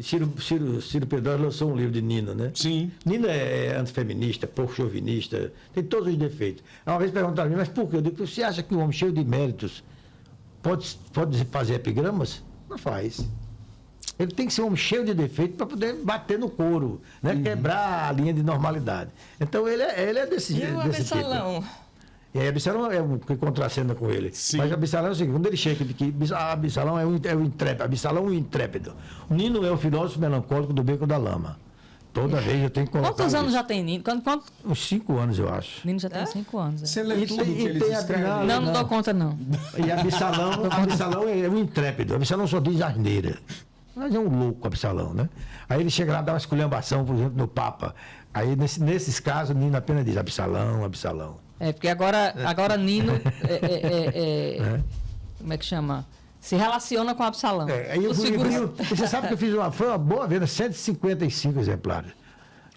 Ciro Pedrosa lançou um livro de Nino, né? Sim. Nino é antifeminista, pouco chauvinista, tem todos os defeitos. Uma vez perguntaram a mim, mas por quê? Eu digo, você acha que um homem cheio de méritos pode fazer epigramas? Não faz. Ele tem que ser um homem cheio de defeitos para poder bater no couro, né? Quebrar a linha de normalidade. Então ele é desse tipo. E o Absalão? E aí Absalão é um que contracena com ele. Sim. Mas Absalão é o seguinte, quando ele chega que Absalão é o intrépido, Absalão é o intrépido. O Nino é o filósofo melancólico do Beco da Lama. Toda vez eu tenho que colocar Quantos anos isso. já tem Nino? Uns 5 anos, eu acho. Nino já tem 5 anos. Você lê tudo que eles escrevem? Não dou conta, não. E Absalão é o intrépido. Absalão só diz asneira. Mas é um louco, Absalão, né? Aí ele chega lá e dá uma esculhambação, por exemplo, no Papa. Aí, nesses casos, Nino apenas diz Absalão, Absalão. É, porque agora Nino como é que chama? Se relaciona com Absalão. Aí você sabe que eu fiz foi uma boa venda, 155 exemplares.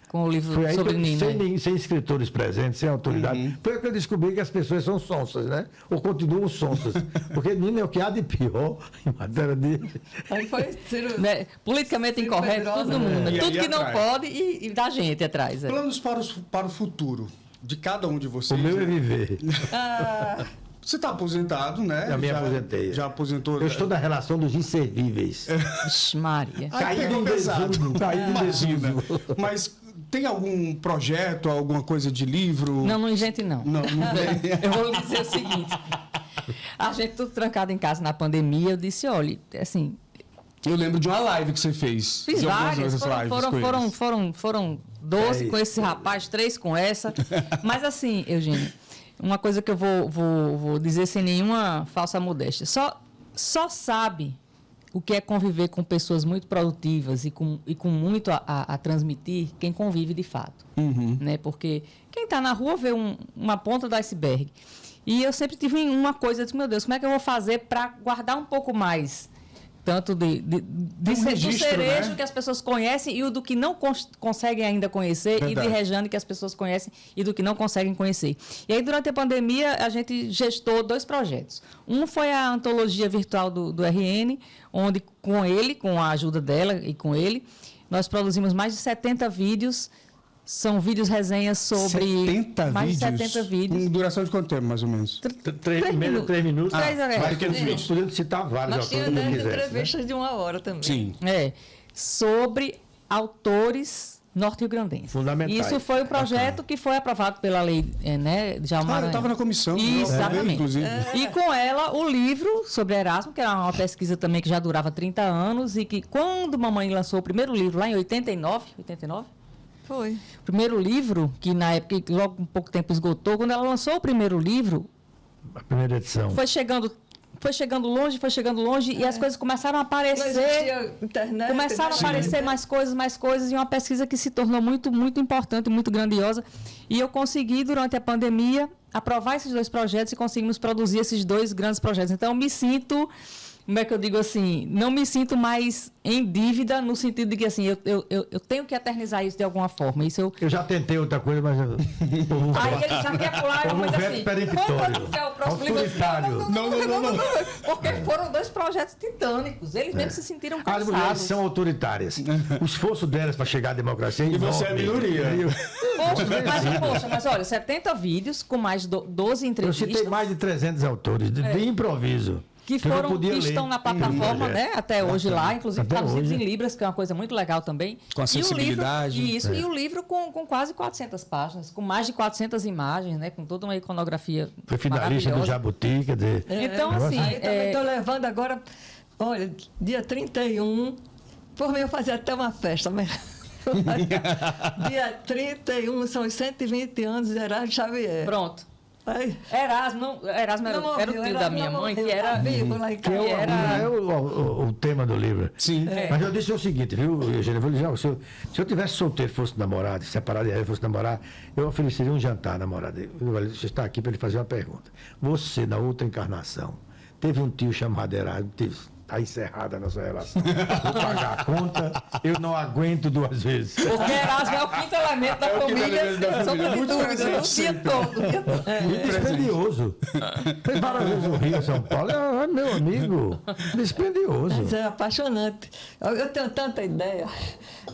Com o livro sobre Nino. Sem escritores presentes, sem autoridade. Foi que eu descobri que as pessoas são sonsas, né? Ou continuam sonsas. Porque Nino é o que há de pior em matéria de... Aí foi né? Politicamente incorreto, todo mundo. Né? Tudo que não pode e da gente atrás. Planos para o futuro de cada um de vocês. O meu é viver. Você está aposentado, né? Já me aposentei. Já aposentou. Eu estou na relação dos inservíveis. Vixe, Maria. Caído em desuso. Imagina. Mas tem algum projeto, alguma coisa de livro? Não invente, não. Não tem. Eu vou lhe dizer o seguinte. A gente tudo trancado em casa na pandemia, eu disse, olha, assim... Eu lembro de uma live que você fez. Fiz várias, foram 12 com esse rapaz, 3 com essa. Mas assim, Eugênio, uma coisa que eu vou dizer sem nenhuma falsa modéstia. Só sabe o que é conviver com pessoas muito produtivas e com muito a transmitir quem convive de fato. Né? Porque quem está na rua vê uma ponta do iceberg. E eu sempre tive uma coisa, eu disse, meu Deus, como é que eu vou fazer para guardar um pouco mais... Tanto do cerejo, né? Que as pessoas conhecem e o do que não conseguem ainda conhecer. Verdade. E de Rejane que as pessoas conhecem e do que não conseguem conhecer. E aí, durante a pandemia, a gente gestou 2 projetos. Um foi a antologia virtual do RN, onde com a ajuda dela e com ele, nós produzimos mais de 70 vídeos. São vídeos resenhas sobre... 70 mais vídeos? de 70 vídeos. Com duração de quanto tempo, mais ou menos? 3 minutos. Mais que vídeos. Podemos citar vários autores. Nós tínhamos entrevistas de 1 hora também. Sim. Sobre autores norte-riograndenses. Fundamentais. Isso foi um projeto que foi aprovado pela lei de Almaranhão. Eu estava na comissão. Exatamente. Inclusive. E com ela, o livro sobre Erasmo, que era uma pesquisa também que já durava 30 anos e que quando mamãe lançou o primeiro livro, lá em 89? Foi. O primeiro livro, que na época, logo um pouco tempo esgotou, quando ela lançou o primeiro livro... A primeira edição. Foi chegando foi chegando longe, e as coisas começaram a aparecer. Internet, começaram a aparecer mais coisas, e uma pesquisa que se tornou muito, muito importante, muito grandiosa. E eu consegui, durante a pandemia, aprovar esses 2 projetos e conseguimos produzir esses 2 grandes projetos. Então, eu me sinto... Como é que eu digo assim? Não me sinto mais em dívida, no sentido de que assim, eu tenho que eternizar isso de alguma forma. Isso eu já tentei outra coisa, mas... Aí ele já quer pular e coisa assim. Peremptório. Autoritário. Não. Porque foram 2 projetos titânicos. Eles mesmos se sentiram cansados. As mulheres são autoritárias. O esforço delas para chegar à democracia é enorme. E você é minoria. Mas olha, 70 vídeos com mais de 12 entrevistas. Eu citei mais de 300 autores, de improviso. Que estão na plataforma, né? Até hoje lá, inclusive traduzidos em Libras, que é uma coisa muito legal também. Com acessibilidade. E o livro com quase 400 páginas, com mais de 400 imagens, né? Com toda uma iconografia. Foi finalista do Jabuti, quer dizer. Então, assim. Aí também estou levando agora, olha, dia 31, por mim eu fazia até uma festa, mas. Dia 31 são os 120 anos de Erasmo Xavier. Pronto. Aí. Erasmo era o tio da minha mãe, que era vivo lá em casa. É o tema do livro. Sim. Mas eu disse o seguinte, viu, Eugênio? Eu vou dizer, se eu tivesse solteiro, fosse namorado, separado e fosse namorar, eu ofereceria um jantar à namorada dele. Você está aqui para ele fazer uma pergunta. Você, na outra encarnação, teve um tio chamado Erasmo? Está encerrada a nossa relação. Vou pagar a conta, eu não aguento 2 vezes. Porque Erasmo é o 5º elemento da família, sobre dúvida, o dia todo. E dispendioso. Fez várias vezes o Rio, São Paulo. É meu amigo. Dispendioso. Mas é apaixonante. Eu tenho tanta ideia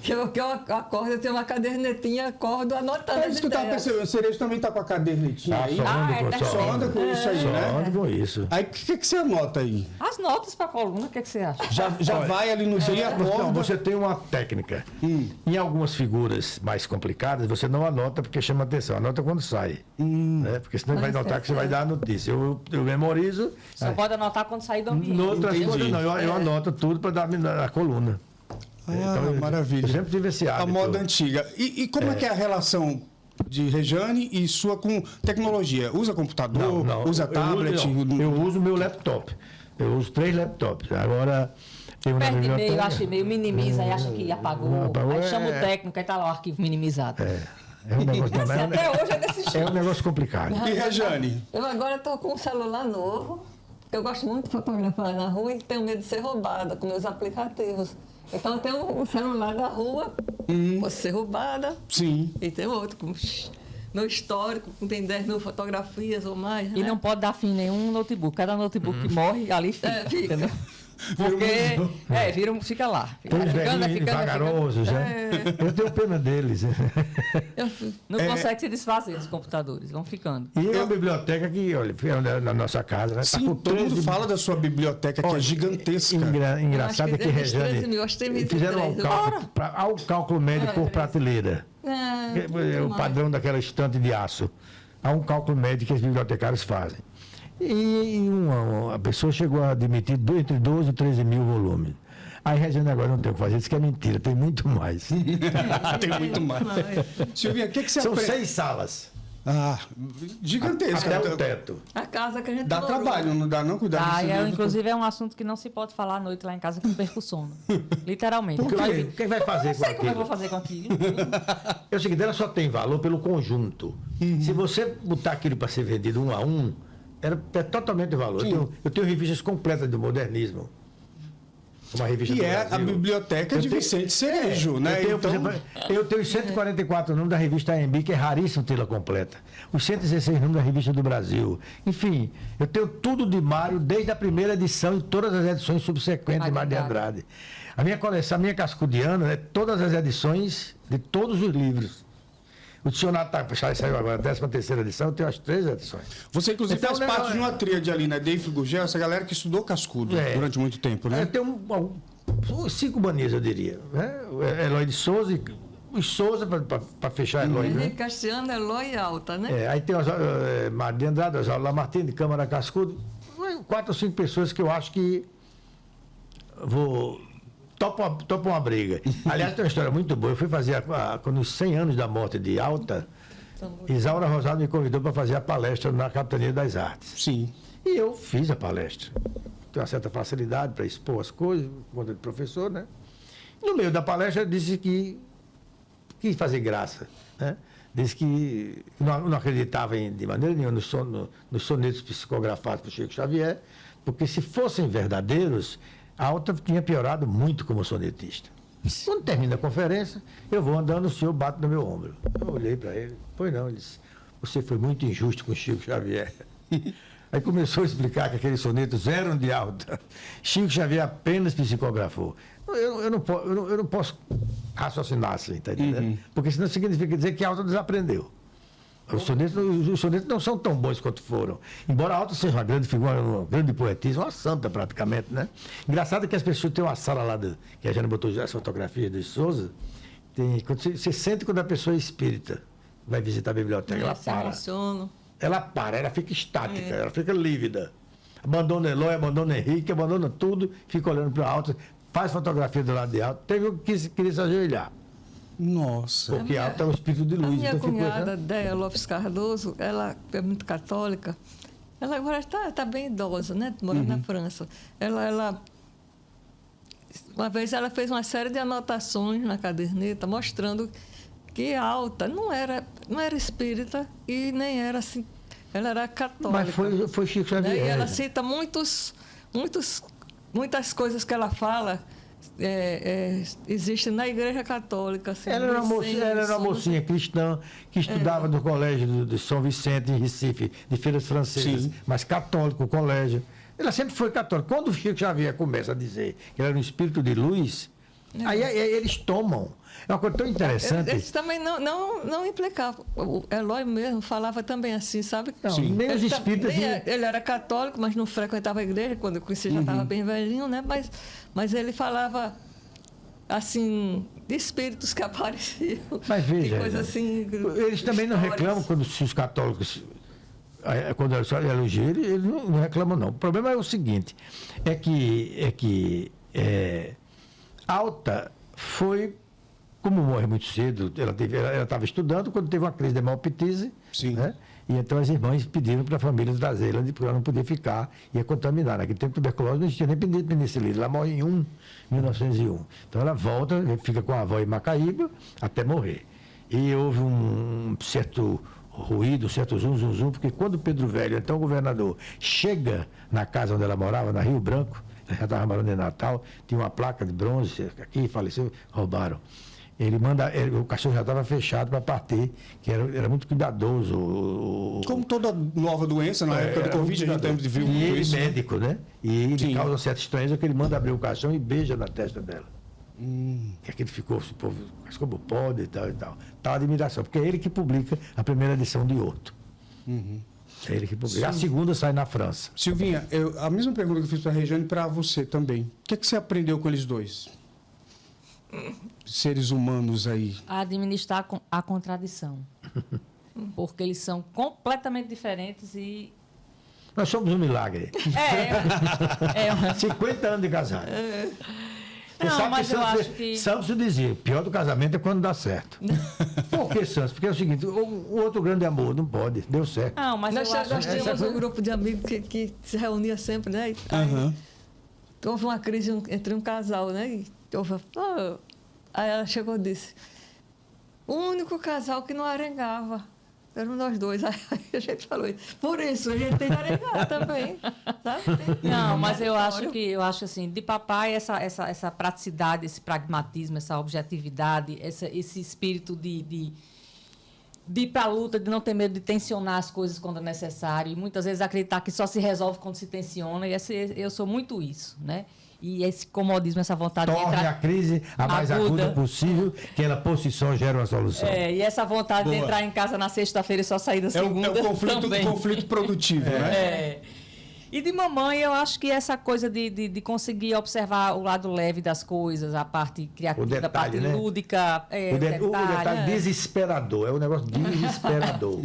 que eu acordo, eu tenho uma cadernetinha, acordo anotando as isso que eu estava ideias. pensando. O Cerejo também está com a cadernetinha aí. Só anda com isso aí, né? Só anda com isso. Aí o que você anota aí? As notas para a coluna, o que você acha? Já vai ali no dia, Não, acorda. você tem uma técnica. Em algumas figuras mais complicadas, você não anota porque chama atenção. Anota quando sai. Né? Porque senão vai notar que você vai dar a notícia. Eu memorizo. Só pode anotar quando sair do ambiente. Outras coisas não. Eu anoto tudo para dar a coluna. Então, maravilha. Eu sempre tive esse hábito. A moda antiga. E como é que é a relação de Rejane e sua com tecnologia? Usa computador? Não. Usa tablet? Eu uso meu laptop. Eu uso 3 laptops. Agora, tem uma Perde biblioteca. e-mail, acha e-mail, minimiza, aí acha que apagou. Aí chama o técnico, aí está lá o arquivo minimizado. É um negócio Assim, até hoje é desse jeito. É um negócio complicado. E Rejane? Eu agora estou com um celular novo. Eu gosto muito de fotografar na rua e tenho medo de ser roubada com meus aplicativos. Então eu tenho um celular da rua, posso ser roubada. Sim. E tem outro com meu histórico, tem 10 mil fotografias ou mais. E né? não pode dar fim nenhum notebook. Cada notebook que morre, ali fica. Fica. Entendeu? Porque, fica lá. Tem uns velhinhos vagarosos, né? Eu tenho pena deles. Não consegue se desfazer dos computadores, vão ficando. E é uma biblioteca que, olha, na nossa casa, né? Sim, tá com todo mundo fala da sua biblioteca, que é gigantesca. Engraçado é que Rejane fizeram ao cálculo médio por prateleira. É o padrão daquela estante de aço. Há um cálculo médio que os bibliotecários fazem. E a pessoa chegou a admitir entre 12 e 13 mil volumes. Aí Rejane agora não tem o que fazer, diz que é mentira, tem muito mais. Tem muito mais. Silvinha, o que você São aprende? 6 salas. Gigantesca. Até o teto. A casa que a gente Dá morou. trabalho, não dá não? Cuidar desse livro. Inclusive é um assunto que não se pode falar à noite lá em casa que eu perco o sono. Literalmente. Por quê? O que vai fazer Eu com sei como eu vou aquilo? fazer com aquilo. É o seguinte, ela só tem valor pelo conjunto. Se você botar aquilo para ser vendido 1 a 1, é totalmente valor. Eu tenho revistas completas do modernismo. Uma revista E do é a Brasil. biblioteca de Vicente Cerejo, né? Eu tenho 144 números da revista AMB, que é raríssimo tê-la completa. Os 116 números da revista do Brasil. Enfim, eu tenho tudo de Mário, desde a primeira edição e todas as edições subsequentes de Mário de Andrade. A minha coleção, a minha cascudiana, é todas as edições de todos os livros. O dicionário saiu agora, a 13ª edição, eu tenho as 3 edições. Você, inclusive, Então, faz parte de uma tríade ali, né? Dave Gurgel, essa galera que estudou cascudo durante muito tempo, né? Eu tenho 5 manias, eu diria. Né? Eloy de Souza, os Souza, para fechar Eloy, né? Henrique Castiano, Eloy Alta, né? Aí tem Mário de Andrade, Oswaldo Lamartine, de Câmara Cascudo. 4 ou 5 pessoas que eu acho que topo uma briga. Aliás, tem uma história muito boa. Eu fui fazer, quando os 100 anos da morte de Alta, Isaura Rosado me convidou para fazer a palestra na Capitania das Artes. Sim. E eu fiz a palestra. Tenho uma certa facilidade para expor as coisas, quando de professor, né? No meio da palestra, eu disse que quis fazer graça, né? Disse que não acreditava de maneira nenhuma nos sonetos psicografados por Chico Xavier, porque se fossem verdadeiros, a Alta tinha piorado muito como sonetista. Quando termina a conferência, eu vou andando, o senhor bate no meu ombro. Eu olhei para ele, pois não, ele disse, você foi muito injusto com Chico Xavier. Aí começou a explicar que aqueles sonetos eram de Alta. Chico Xavier apenas psicografou. Eu não posso raciocinar assim, tá entendendo? Porque senão significa dizer que a Alta desaprendeu. Os sonetos não são tão bons quanto foram. Embora a Alta seja uma grande figura, uma grande poetisa, uma santa praticamente, né? Engraçado que as pessoas têm uma sala lá, que a gente botou já as fotografias de Souza, quando você sente quando a pessoa é espírita, vai visitar a biblioteca, ela para. Ela fica estática, ela fica lívida. Abandona Eloy, abandona Henrique, abandona tudo, fica olhando para a Alta, faz fotografia do lado de Alta. Teve um que queria se ajoelhar. Nossa. Porque Alta é um espírito de luz. A minha então cunhada, Déia Lopes Cardoso, ela é muito católica. Ela agora está bem idosa, né? Morando na França. Uma vez ela fez uma série de anotações na caderneta mostrando que a Alta não era espírita e nem era assim. Ela era católica. Mas foi Chico Xavier. E ela cita muitas coisas que ela fala existem na Igreja Católica. Assim, ela era uma mocinha cristã que estudava no colégio de São Vicente, em Recife, de Feiras Francesas, Sim. mas católico o colégio. Ela sempre foi católica. Quando o Chico Xavier começa a dizer que ele era um espírito de luz, aí eles tomam. É uma coisa tão interessante. Eles também não implicavam. O Eloy mesmo falava também assim, sabe? Não, nem os espíritas... Ele era católico, mas não frequentava a igreja, quando eu conheci já estava bem velhinho, né? Mas ele falava, assim, de espíritos que apareciam. Mas veja, coisa assim, eles também não reclamam quando os católicos... Quando elogiam ele, eles não reclamam, não. O problema é o seguinte, é que Alta foi... Como morre muito cedo, ela estava estudando, quando teve uma crise de hemoptise, né? E então as irmãs pediram para a família trazê-la, porque ela não podia ficar, ia contaminar. Naquele tempo, tuberculose não existia nem penicilina. Ela morre em 1901. Então ela volta, fica com a avó em Macaíba, até morrer. E houve um certo ruído, um certo zum, porque quando Pedro Velho, então governador, chega na casa onde ela morava, na Rio Branco, ela já estava morando em Natal, tinha uma placa de bronze aqui, faleceu, roubaram. O cachorro já estava fechado para partir, que era muito cuidadoso. Como toda nova doença, na época do Covid, a gente sempre viu muito ele isso. Médico, né? E ele causa certa estranheza que ele manda abrir o caixão e beija na testa dela. Que aquele ficou, o povo, mas como pode e tal. Tal admiração, porque é ele que publica a primeira edição de Horto. É ele que publica. A segunda sai na França. Silvinha, a mesma pergunta que eu fiz para a Regiane, para você também. O que você aprendeu com eles dois? Seres humanos aí. A administrar a contradição. Porque eles são completamente diferentes e... Nós somos um milagre. 50 anos de casado. Não, mas eu acho que... Santos dizia, pior do casamento é quando dá certo. Por que Santos? Porque é o seguinte, o outro grande amor não pode, deu certo. Não, mas nós tínhamos um grupo de amigos que se reunia sempre, né? Houve uma crise entre um casal, né? Aí ela chegou e disse, o único casal que não arengava eram nós dois. Aí a gente falou isso. Por isso a gente tem que arengar também. Sabe? Não, mas eu acho assim, de papai, essa praticidade, esse pragmatismo, essa objetividade, esse espírito de ir para a luta, de não ter medo de tensionar as coisas quando é necessário, e muitas vezes acreditar que só se resolve quando se tensiona, e eu sou muito isso, né? E esse comodismo, essa vontade Torne de entrar... a crise a mais aguda possível, que ela por si só gera uma solução. E essa vontade de entrar em casa na sexta-feira e só sair da segunda É o conflito produtivo, né? E de mamãe, eu acho que essa coisa de conseguir observar o lado leve das coisas, a parte criativa, detalhe, a parte né? lúdica. O detalhe desesperador, é um negócio desesperador.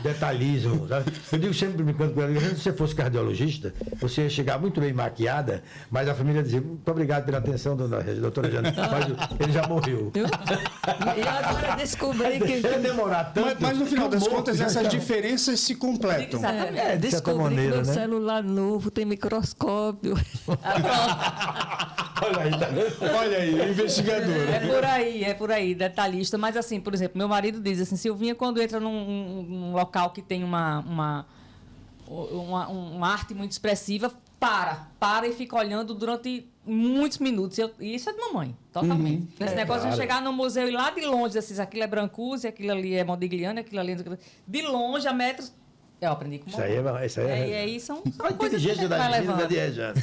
Detalhismo. Sabe? Eu digo sempre brincando com ela, se você fosse cardiologista, você ia chegar muito bem maquiada, mas a família dizia, muito obrigado pela atenção, doutora Jana, mas ele já morreu. E agora descobri que... Ia demorar tanto. Mas no final das que o contas, morto já essas tá- diferenças se completam. Exatamente. de certa descobri maneira, que meu né? celular novo tem microscópio. Olha aí, tá vendo? Olha aí, investigadora. É por aí, detalhista. Mas assim, por exemplo, meu marido diz assim, Silvinha, quando entra num local que tem uma arte muito expressiva, para e fica olhando durante muitos minutos. E isso é de mamãe, totalmente. Esse negócio de chegar no museu e lá de longe, assim, aquilo é Brancusi, aquilo ali é Modigliani, aquilo ali... De longe, a metros... Eu aprendi com mamãe. Isso aí E aí são a coisas que a inteligência gente vai da menina levando. de Rejane.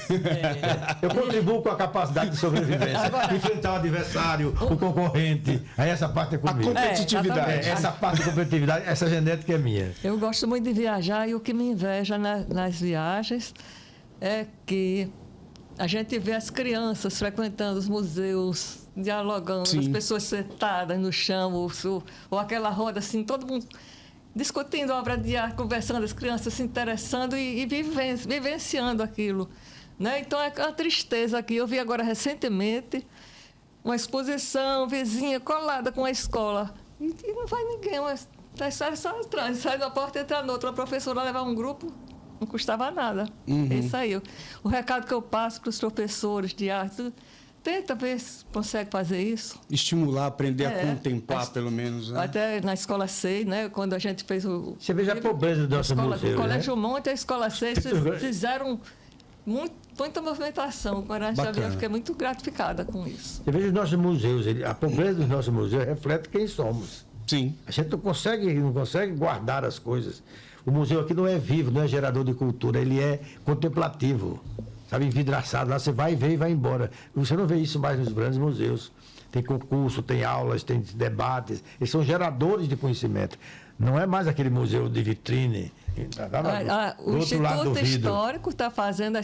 Eu contribuo com a capacidade de sobrevivência. Enfrentar o adversário, o concorrente. Aí essa parte é A comigo. competitividade. Essa parte de competitividade, essa genética é minha. Eu gosto muito de viajar e o que me inveja nas viagens é que a gente vê as crianças frequentando os museus, dialogando, Sim. as pessoas sentadas no chão, ou aquela roda assim, todo mundo discutindo obra de arte, conversando, as crianças se interessando e vivenciando aquilo. Né? Então é uma tristeza aqui. Eu vi agora recentemente uma exposição vizinha colada com a escola. E não vai ninguém, mas só atrás, sai da porta e entra na outra. A professora levar um grupo, não custava nada. E saiu. O recado que eu passo para os professores de arte, tenta ver se consegue fazer isso. Estimular, aprender a contemplar, pelo menos. Né? Até na Escola 6, né, quando a gente fez o... Você veja a pobreza do nosso museu, O Colégio né? Monte e a Escola 6 fizeram muita movimentação. Agora eu fiquei muito gratificada com isso. Você veja os nossos museus, a pobreza dos nossos museus reflete quem somos. Sim. A gente não consegue guardar as coisas. O museu aqui não é vivo, não é gerador de cultura, ele é contemplativo. Sabe, envidraçado lá, você vai ver e vai embora. Você não vê isso mais nos grandes museus. Tem concurso, tem aulas, tem debates. Eles são geradores de conhecimento. Não é mais aquele museu de vitrine. O Instituto Histórico está fazendo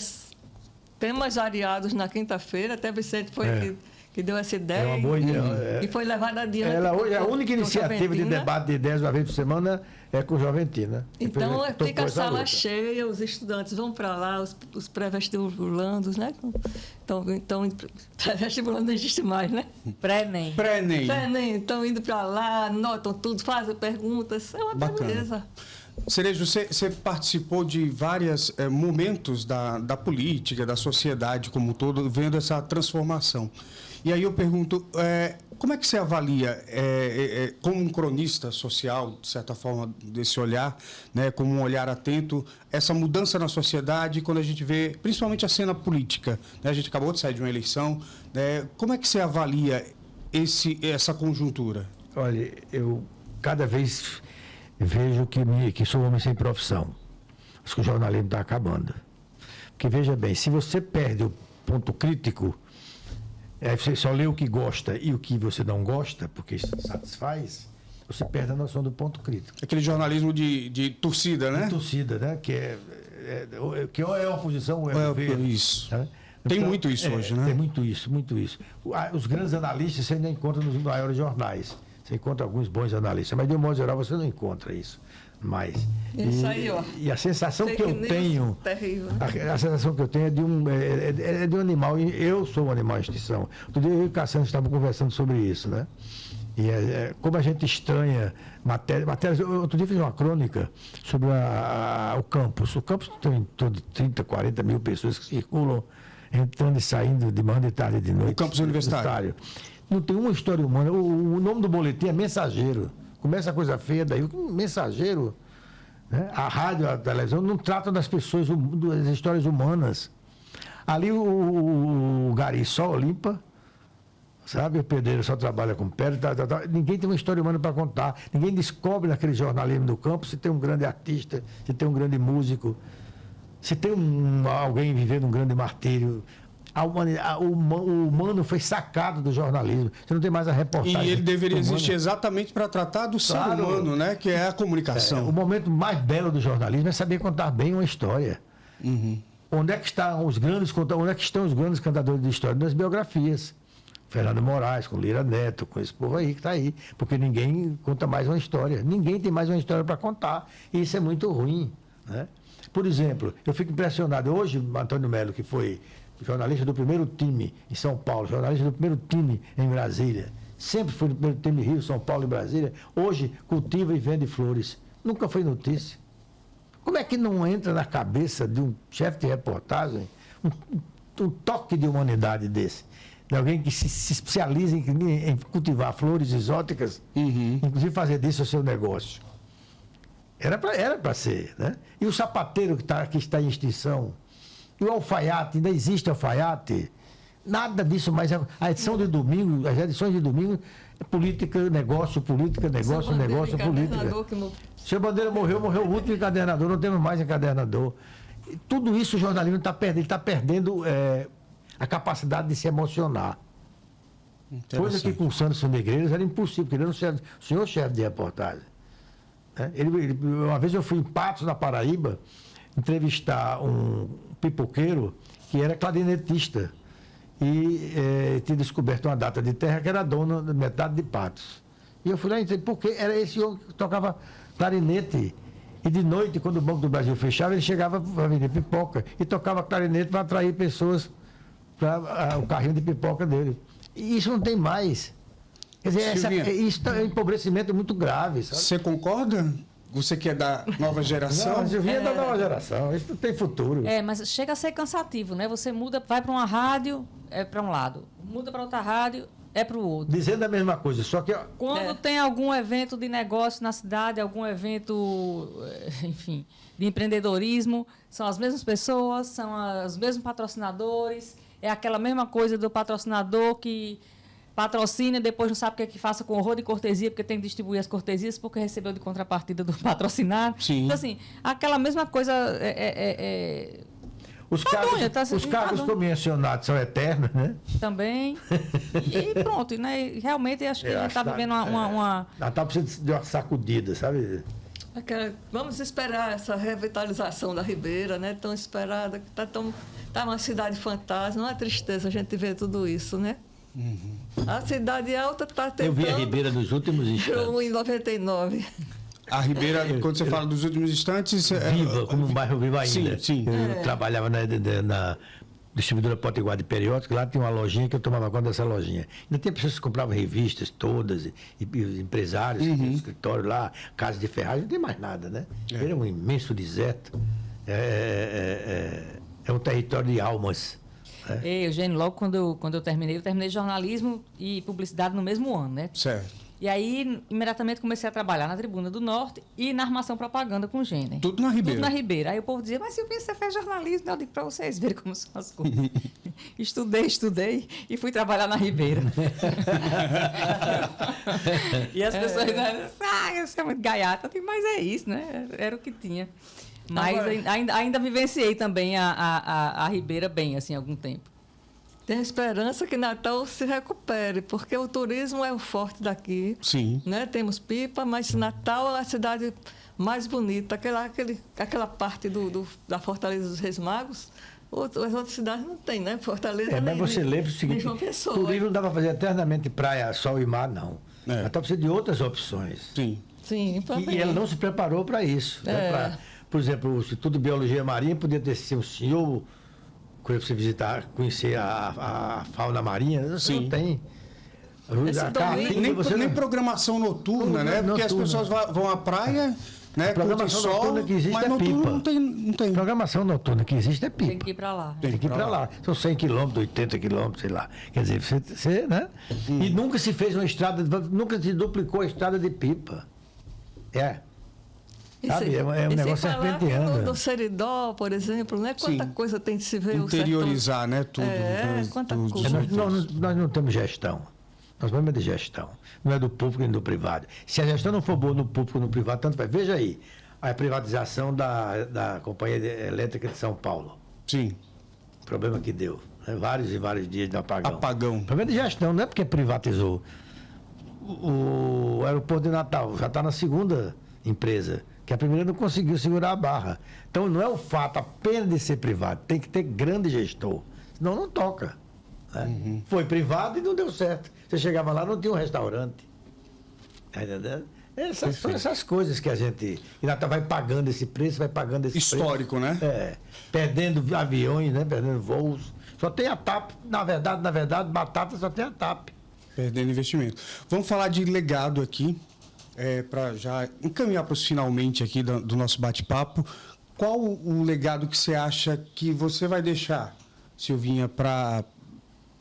temas variados na quinta-feira. Até Vicente foi que deu essa ideia. É uma boa ideia. E foi levada adiante. Ela hoje, a única iniciativa de debate de ideias uma vez por semana é com o Joventina. Então, fica a sala cheia, os estudantes vão para lá, os pré-vestibulandos, né? Então pré-vestibulando não existe mais, né? Pré-NEM. Pré-NEM. Estão indo para lá, anotam tudo, fazem perguntas. É uma beleza. Cerejo, você participou de vários momentos da política, da sociedade como um todo, vendo essa transformação. E aí eu pergunto, como é que você avalia, como um cronista social, de certa forma, desse olhar, né, como um olhar atento, essa mudança na sociedade, quando a gente vê, principalmente a cena política, né, a gente acabou de sair de uma eleição, né, como é que você avalia essa conjuntura? Olha, eu cada vez vejo que sou homem sem profissão. Acho que o jornalismo está acabando. Porque, veja bem, se você perde o ponto crítico, você só lê o que gosta e o que você não gosta, porque isso satisfaz, você perde a noção do ponto crítico. Aquele jornalismo de torcida, né? De torcida, né? Que ou é oposição ou é governo. Isso. Tá? Tem Então, muito isso hoje, né? Tem muito isso. Os grandes analistas você ainda encontra nos maiores jornais. Você encontra alguns bons analistas, mas de um modo geral você não encontra isso mais. Isso aí, ó. E a sensação que eu tenho, terrível. a sensação que eu tenho é de um animal. Eu sou um animal em extinção. Outro dia eu e o Cassiano estávamos conversando sobre isso, né? E como a gente estranha matérias. Outro dia eu fiz uma crônica sobre o campus. O campus tem em torno de 30, 40 mil pessoas que circulam, entrando e saindo de manhã, de tarde e de noite. O campus universitário. Não tem uma história humana. O nome do boletim é Mensageiro. Começa a coisa feia daí. O Mensageiro, né? A rádio, a televisão não tratam das pessoas, das histórias humanas. Ali o gari só limpa, sabe? O pedreiro só trabalha com pedra. Ninguém tem uma história humana para contar. Ninguém descobre naquele jornalismo do campo se tem um grande artista, se tem um grande músico, se tem alguém vivendo um grande martírio. O humano foi sacado do jornalismo. Você não tem mais a reportagem. E ele deveria existir exatamente para tratar do ser humano, né? Que é a comunicação. O momento mais belo do jornalismo é saber contar bem uma história. Onde é que estão os grandes cantadores de história? Nas biografias. Fernando Moraes, com Lira Neto, com esse povo aí que está aí. Porque ninguém conta mais uma história. Ninguém tem mais uma história para contar. E isso é muito ruim, né? Por exemplo, eu fico impressionado. Hoje, Antônio Melo, que foi jornalista do primeiro time em São Paulo, jornalista do primeiro time em Brasília, sempre foi no primeiro time Rio, São Paulo e Brasília, hoje cultiva e vende flores. Nunca foi notícia. Como é que não entra na cabeça de um chefe de reportagem um toque de humanidade desse? De alguém que se especializa em cultivar flores exóticas, inclusive fazer disso o seu negócio. Era para ser, né? E o sapateiro que está em extinção, e o alfaiate, ainda existe alfaiate, nada disso mais. A edição de domingo, as edições de domingo, é política, negócio, política, negócio, política. Se a Bandeira morreu o último encadernador, não temos mais encadernador. E tudo isso o jornalismo está perdendo, ele está perdendo a capacidade de se emocionar. Coisa que com o Santos Negreiros era impossível, porque ele era o senhor chefe de reportagem. Uma vez eu fui em Patos, na Paraíba, entrevistar um pipoqueiro que era clarinetista e tinha descoberto uma data de terra que era dono da metade de Patos. E eu fui lá e entrei, porque era esse homem que tocava clarinete. E de noite, quando o Banco do Brasil fechava, ele chegava para vender pipoca e tocava clarinete para atrair pessoas para o carrinho de pipoca dele. E isso não tem mais. Quer dizer, isso é um empobrecimento muito grave. Sabe? Você concorda? Você que é da nova geração? Não, Silvinha é da nova geração, isso não tem futuro. Mas chega a ser cansativo, né? Você muda, vai para uma rádio, é para um lado. Muda para outra rádio, é para o outro. Dizendo a mesma coisa, só que... Quando tem algum evento de negócio na cidade, algum evento, enfim, de empreendedorismo, são as mesmas pessoas, são os mesmos patrocinadores, é aquela mesma coisa do patrocinador que patrocina e depois não sabe o que é que faça com horror de cortesia, porque tem que distribuir as cortesias porque recebeu de contrapartida do patrocinado. Sim. Então, assim, aquela mesma coisa... Os cargos comissionados são eternos, né? Também. E pronto, né? Realmente acho que a gente está vivendo uma... Ela está precisando de uma sacudida, sabe? Vamos esperar essa revitalização da Ribeira, né? Tão esperada, que tá uma cidade fantasma, não é tristeza a gente ver tudo isso, né? A cidade alta está tentando... Eu vi a Ribeira nos últimos instantes. Em 99. A Ribeira, quando você fala dos últimos instantes... Viva, como um bairro vivo ainda. Sim. Eu trabalhava na distribuidora Potiguar de Periódico, lá tinha uma lojinha que eu tomava conta dessa lojinha. Ainda tinha pessoas que compravam revistas todas, e empresários, escritório lá, casa de ferragem, não tem mais nada, né? Era um imenso deserto. É um território de almas. Eugênio, logo quando eu terminei jornalismo e publicidade no mesmo ano, né? Certo. E aí, imediatamente comecei a trabalhar na Tribuna do Norte e na armação propaganda com o Gêner. Tudo na Ribeira. Tudo na Ribeira. Aí o povo dizia, mas Silvinha, você fez jornalismo? Eu digo para vocês verem como são as coisas. Estudei e fui trabalhar na Ribeira. E as pessoas diziam, você é muito gaiata. Eu digo, mas é isso, né? Era o que tinha. Mas ainda vivenciei também a Ribeira bem, assim, algum tempo. Tem esperança que Natal se recupere, porque o turismo é o forte daqui. Sim. Né? Temos Pipa, mas Natal é a cidade mais bonita. Aquela parte da Fortaleza dos Reis Magos, as outras cidades não tem, né? Fortaleza mas você lembra o seguinte, turismo não dá para fazer eternamente praia, sol e mar, não. Natal precisa de outras opções. Sim. E ela não se preparou para isso. Né? Por exemplo, o Instituto de Biologia Marinha podia ter sido o senhor... Quando você visitar, conhecer a fauna marinha, você não tem. Nem programação noturna, né? Porque as pessoas vão à praia, né? A programação noturna que existe é Pipa. Não tem. Programação noturna que existe é Pipa. Tem que ir para lá. Tem que ir para lá. São 100 quilômetros, 80 quilômetros, sei lá. Quer dizer, você né? E nunca se fez uma estrada, nunca se duplicou a estrada de Pipa. Sabe? É um negócio serpenteando. Do Seridó, por exemplo, né? Quanta coisa tem de se ver. Interiorizar, né? Tudo. Quanta coisa. Nós não temos gestão. Nós vamos de gestão. Não é do público nem do privado. Se a gestão não for boa no público ou no privado, tanto vai. Veja aí, a privatização da Companhia Elétrica de São Paulo. Sim. O problema que deu. Né? Vários e vários dias de apagão. Problema de gestão, não é porque privatizou. O aeroporto de Natal já está na segunda empresa que a primeira não conseguiu segurar a barra. Então não é o fato apenas de ser privado, tem que ter grande gestor, senão não toca. Né? Foi privado e não deu certo. Você chegava lá, não tinha um restaurante. Tá entendendo? São essas coisas que a gente ainda vai pagando esse preço, vai pagando esse histórico, preço. né? Perdendo aviões, né? Perdendo voos. Só tem a TAP. Na verdade, batata só tem a TAP. Perdendo investimento. Vamos falar de legado aqui, para já encaminhar para os finalmente aqui do nosso bate-papo. Qual o legado que você acha que você vai deixar, Silvinha, para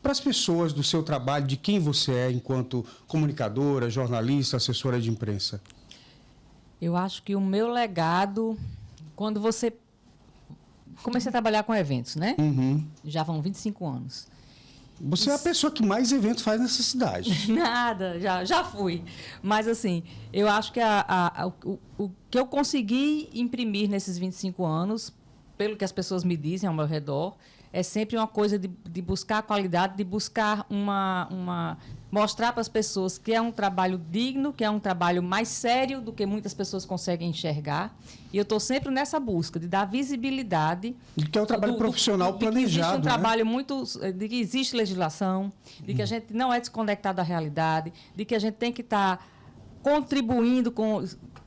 as pessoas do seu trabalho, de quem você é enquanto comunicadora, jornalista, assessora de imprensa? Eu acho que o meu legado, quando você... Comecei a trabalhar com eventos, né? Já vão 25 anos. Você é a pessoa que mais evento faz nessa cidade. Nada, já fui. Mas, assim, eu acho que o que eu consegui imprimir nesses 25 anos, pelo que as pessoas me dizem ao meu redor, é sempre uma coisa de buscar a qualidade, de buscar mostrar para as pessoas que é um trabalho digno, que é um trabalho mais sério do que muitas pessoas conseguem enxergar. E eu estou sempre nessa busca de dar visibilidade. De que é um trabalho profissional planejado. De que existe um trabalho né? de que existe legislação, de que a gente não é desconectado da realidade, de que a gente tem que estar contribuindo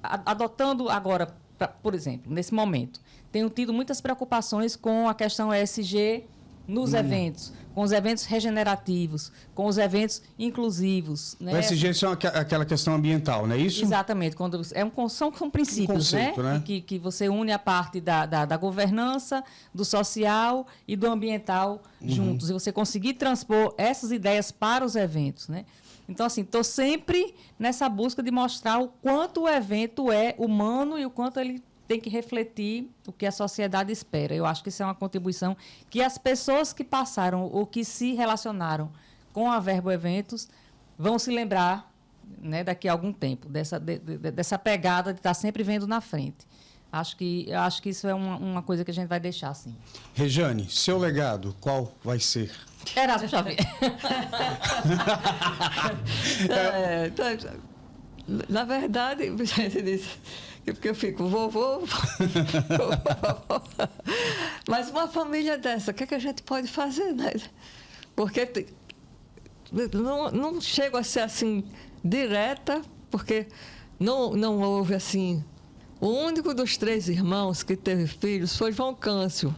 adotando agora, por exemplo, nesse momento. Tenho tido muitas preocupações com a questão ESG nos eventos, com os eventos regenerativos, com os eventos inclusivos. Né? O ESG é aquela questão ambiental, não é isso? Exatamente. São princípios, conceito, né? Que você une a parte da governança, do social e do ambiental juntos. E você conseguir transpor essas ideias para os eventos, né? Então, assim, estou sempre nessa busca de mostrar o quanto o evento é humano e o quanto ele tem que refletir o que a sociedade espera. Eu acho que isso é uma contribuição que as pessoas que passaram ou que se relacionaram com a Verbo Eventos vão se lembrar, né, daqui a algum tempo, dessa pegada de estar sempre vendo na frente. Acho que isso é uma coisa que a gente vai deixar, sim. Rejane, seu legado, qual vai ser? Erasmo Xavier. Na verdade, a gente disse... Porque eu fico, vovô, mas uma família dessa, o que é que a gente pode fazer, né? Porque não chego a ser assim direta, porque não houve assim. O único dos 3 irmãos que teve filhos foi João Câncio.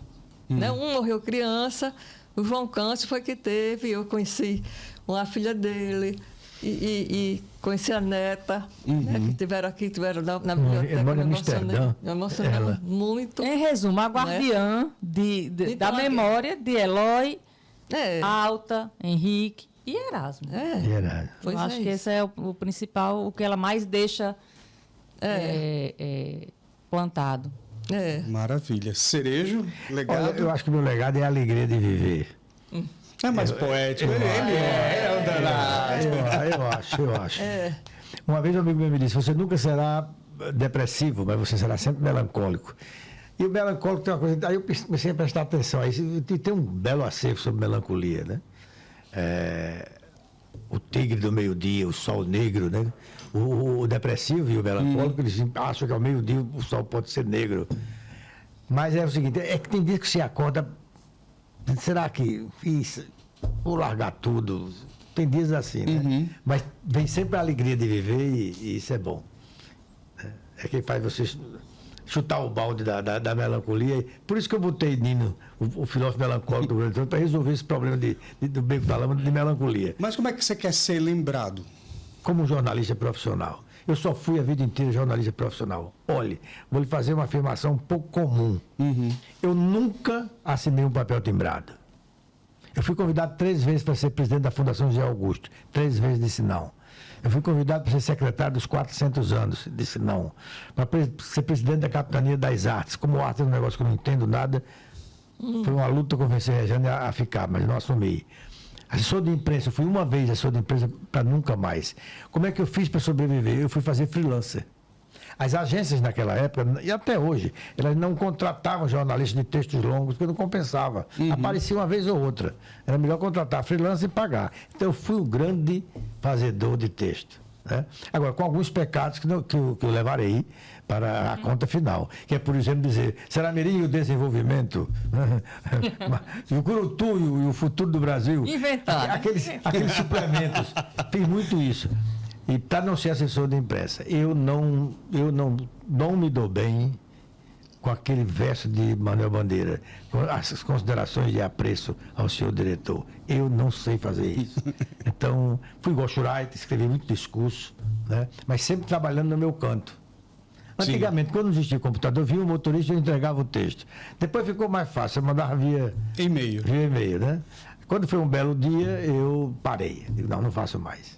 Né? Um morreu criança, o João Câncio foi que teve, eu conheci uma filha dele. E conheci a neta, né, que tiveram na biblioteca. Me emocionou muito. Em resumo, a guardiã da memória de Eloy, Alta, Henrique e Erasmo. Eu acho que esse é o principal, o que ela mais deixa plantado. Maravilha. Cerejo, legado? Olha, eu acho que o meu legado é a alegria de viver. É mais poético. Ele é o Eu acho. Uma vez um amigo meu me disse, você nunca será depressivo, mas você será sempre melancólico. E o melancólico tem uma coisa... Aí eu comecei a prestar atenção. Aí tem um belo acervo sobre melancolia, né? O tigre do meio-dia, o sol negro, né? O depressivo e o melancólico, eles acham que ao meio-dia o sol pode ser negro. Mas é o seguinte, é que tem dias que você acorda... Será que vou largar tudo? Tem dias assim, né? Mas vem sempre a alegria de viver e isso é bom. É quem faz você chutar o balde da melancolia. Por isso que eu botei Nino, o filósofo melancólico do Grande Trono, para resolver esse problema do bem que falamos de melancolia. Mas como é que você quer ser lembrado? Como um jornalista profissional. Eu só fui a vida inteira jornalista profissional. Olhe, vou lhe fazer uma afirmação um pouco comum. Eu nunca assinei um papel timbrado. Eu fui convidado 3 vezes para ser presidente da Fundação José Augusto. 3 vezes disse não. Eu fui convidado para ser secretário dos 400 anos. Disse não. Para ser presidente da Capitania das Artes. Como arte é um negócio que eu não entendo nada, foi uma luta convencer a Rejane a ficar, mas não assumi. Assessor de imprensa, eu fui uma vez assessor de imprensa para nunca mais. Como é que eu fiz para sobreviver? Eu fui fazer freelancer. As agências naquela época, e até hoje, elas não contratavam jornalistas de textos longos, porque não compensava. Aparecia uma vez ou outra. Era melhor contratar freelancer e pagar. Então eu fui um grande fazedor de texto. Né? Agora, com alguns pecados que eu levarei para a conta final, que é, por exemplo, dizer, Seramirim e o desenvolvimento, e o Curutu e o futuro do Brasil. Inventar. Aqueles suplementos. Fiz muito isso. E para não ser assessor de imprensa, eu não me dou bem com aquele verso de Manuel Bandeira, com as considerações de apreço ao senhor diretor. Eu não sei fazer isso. Então, fui ghostwriter, escrevi muito discurso, né? Mas sempre trabalhando no meu canto. Antigamente, quando não existia computador, eu via o motorista e eu entregava o texto. Depois ficou mais fácil, eu mandava via e-mail, né? Quando foi um belo dia, eu parei. Digo, não faço mais.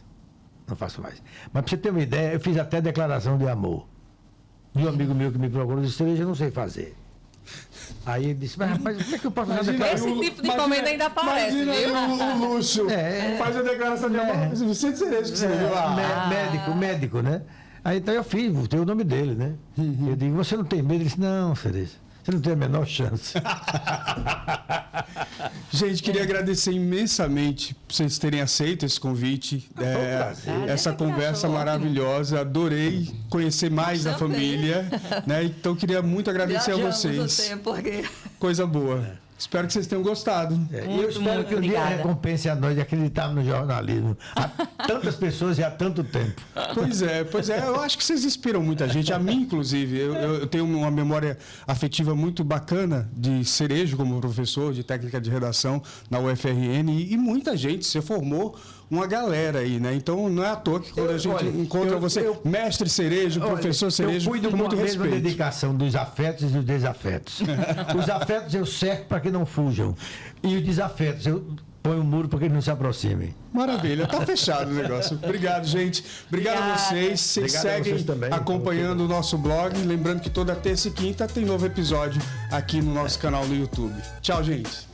Não faço mais. Mas para você ter uma ideia, eu fiz até declaração de amor. E um amigo meu que me procurou disse, Cereja, eu não sei fazer. Aí ele disse, mas rapaz, como é que eu posso fazer declaração? Esse tipo de encomenda ainda aparece, viu? O luxo. Faz a declaração de amor. Vicente Cereja que escreveu lá. Médico, né? Aí então eu fiz, tem o nome dele, né? Eu digo, você não tem medo? Ele disse, não, Cereja, você não tem a menor chance. Gente, queria agradecer imensamente por vocês terem aceito esse convite, essa conversa maravilhosa. Adorei conhecer mais da família, né? Então queria muito agradecer a vocês. Coisa boa. Espero que vocês tenham gostado. E eu espero que um dia recompense a nós de acreditarmos no jornalismo. Há tantas pessoas e há tanto tempo. Pois é. Eu acho que vocês inspiram muita gente. A mim, inclusive. Eu tenho uma memória afetiva muito bacana de Cerejo como professor de técnica de redação na UFRN. E muita gente. Você formou uma galera aí, né? Então não é à toa que quando a gente encontra mestre Cerejo, professor Cerejo, eu cuido com muito com a mesma respeito. dedicação dos afetos e dos desafetos. Os afetos eu cerco para que não fujam. E os desafetos eu ponho um muro para que eles não se aproximem. Maravilha, tá fechado o negócio. Obrigado, gente. Obrigado a vocês. Vocês seguem acompanhando o nosso blog. Lembrando que toda terça e quinta tem novo episódio aqui no nosso canal no YouTube. Tchau, gente.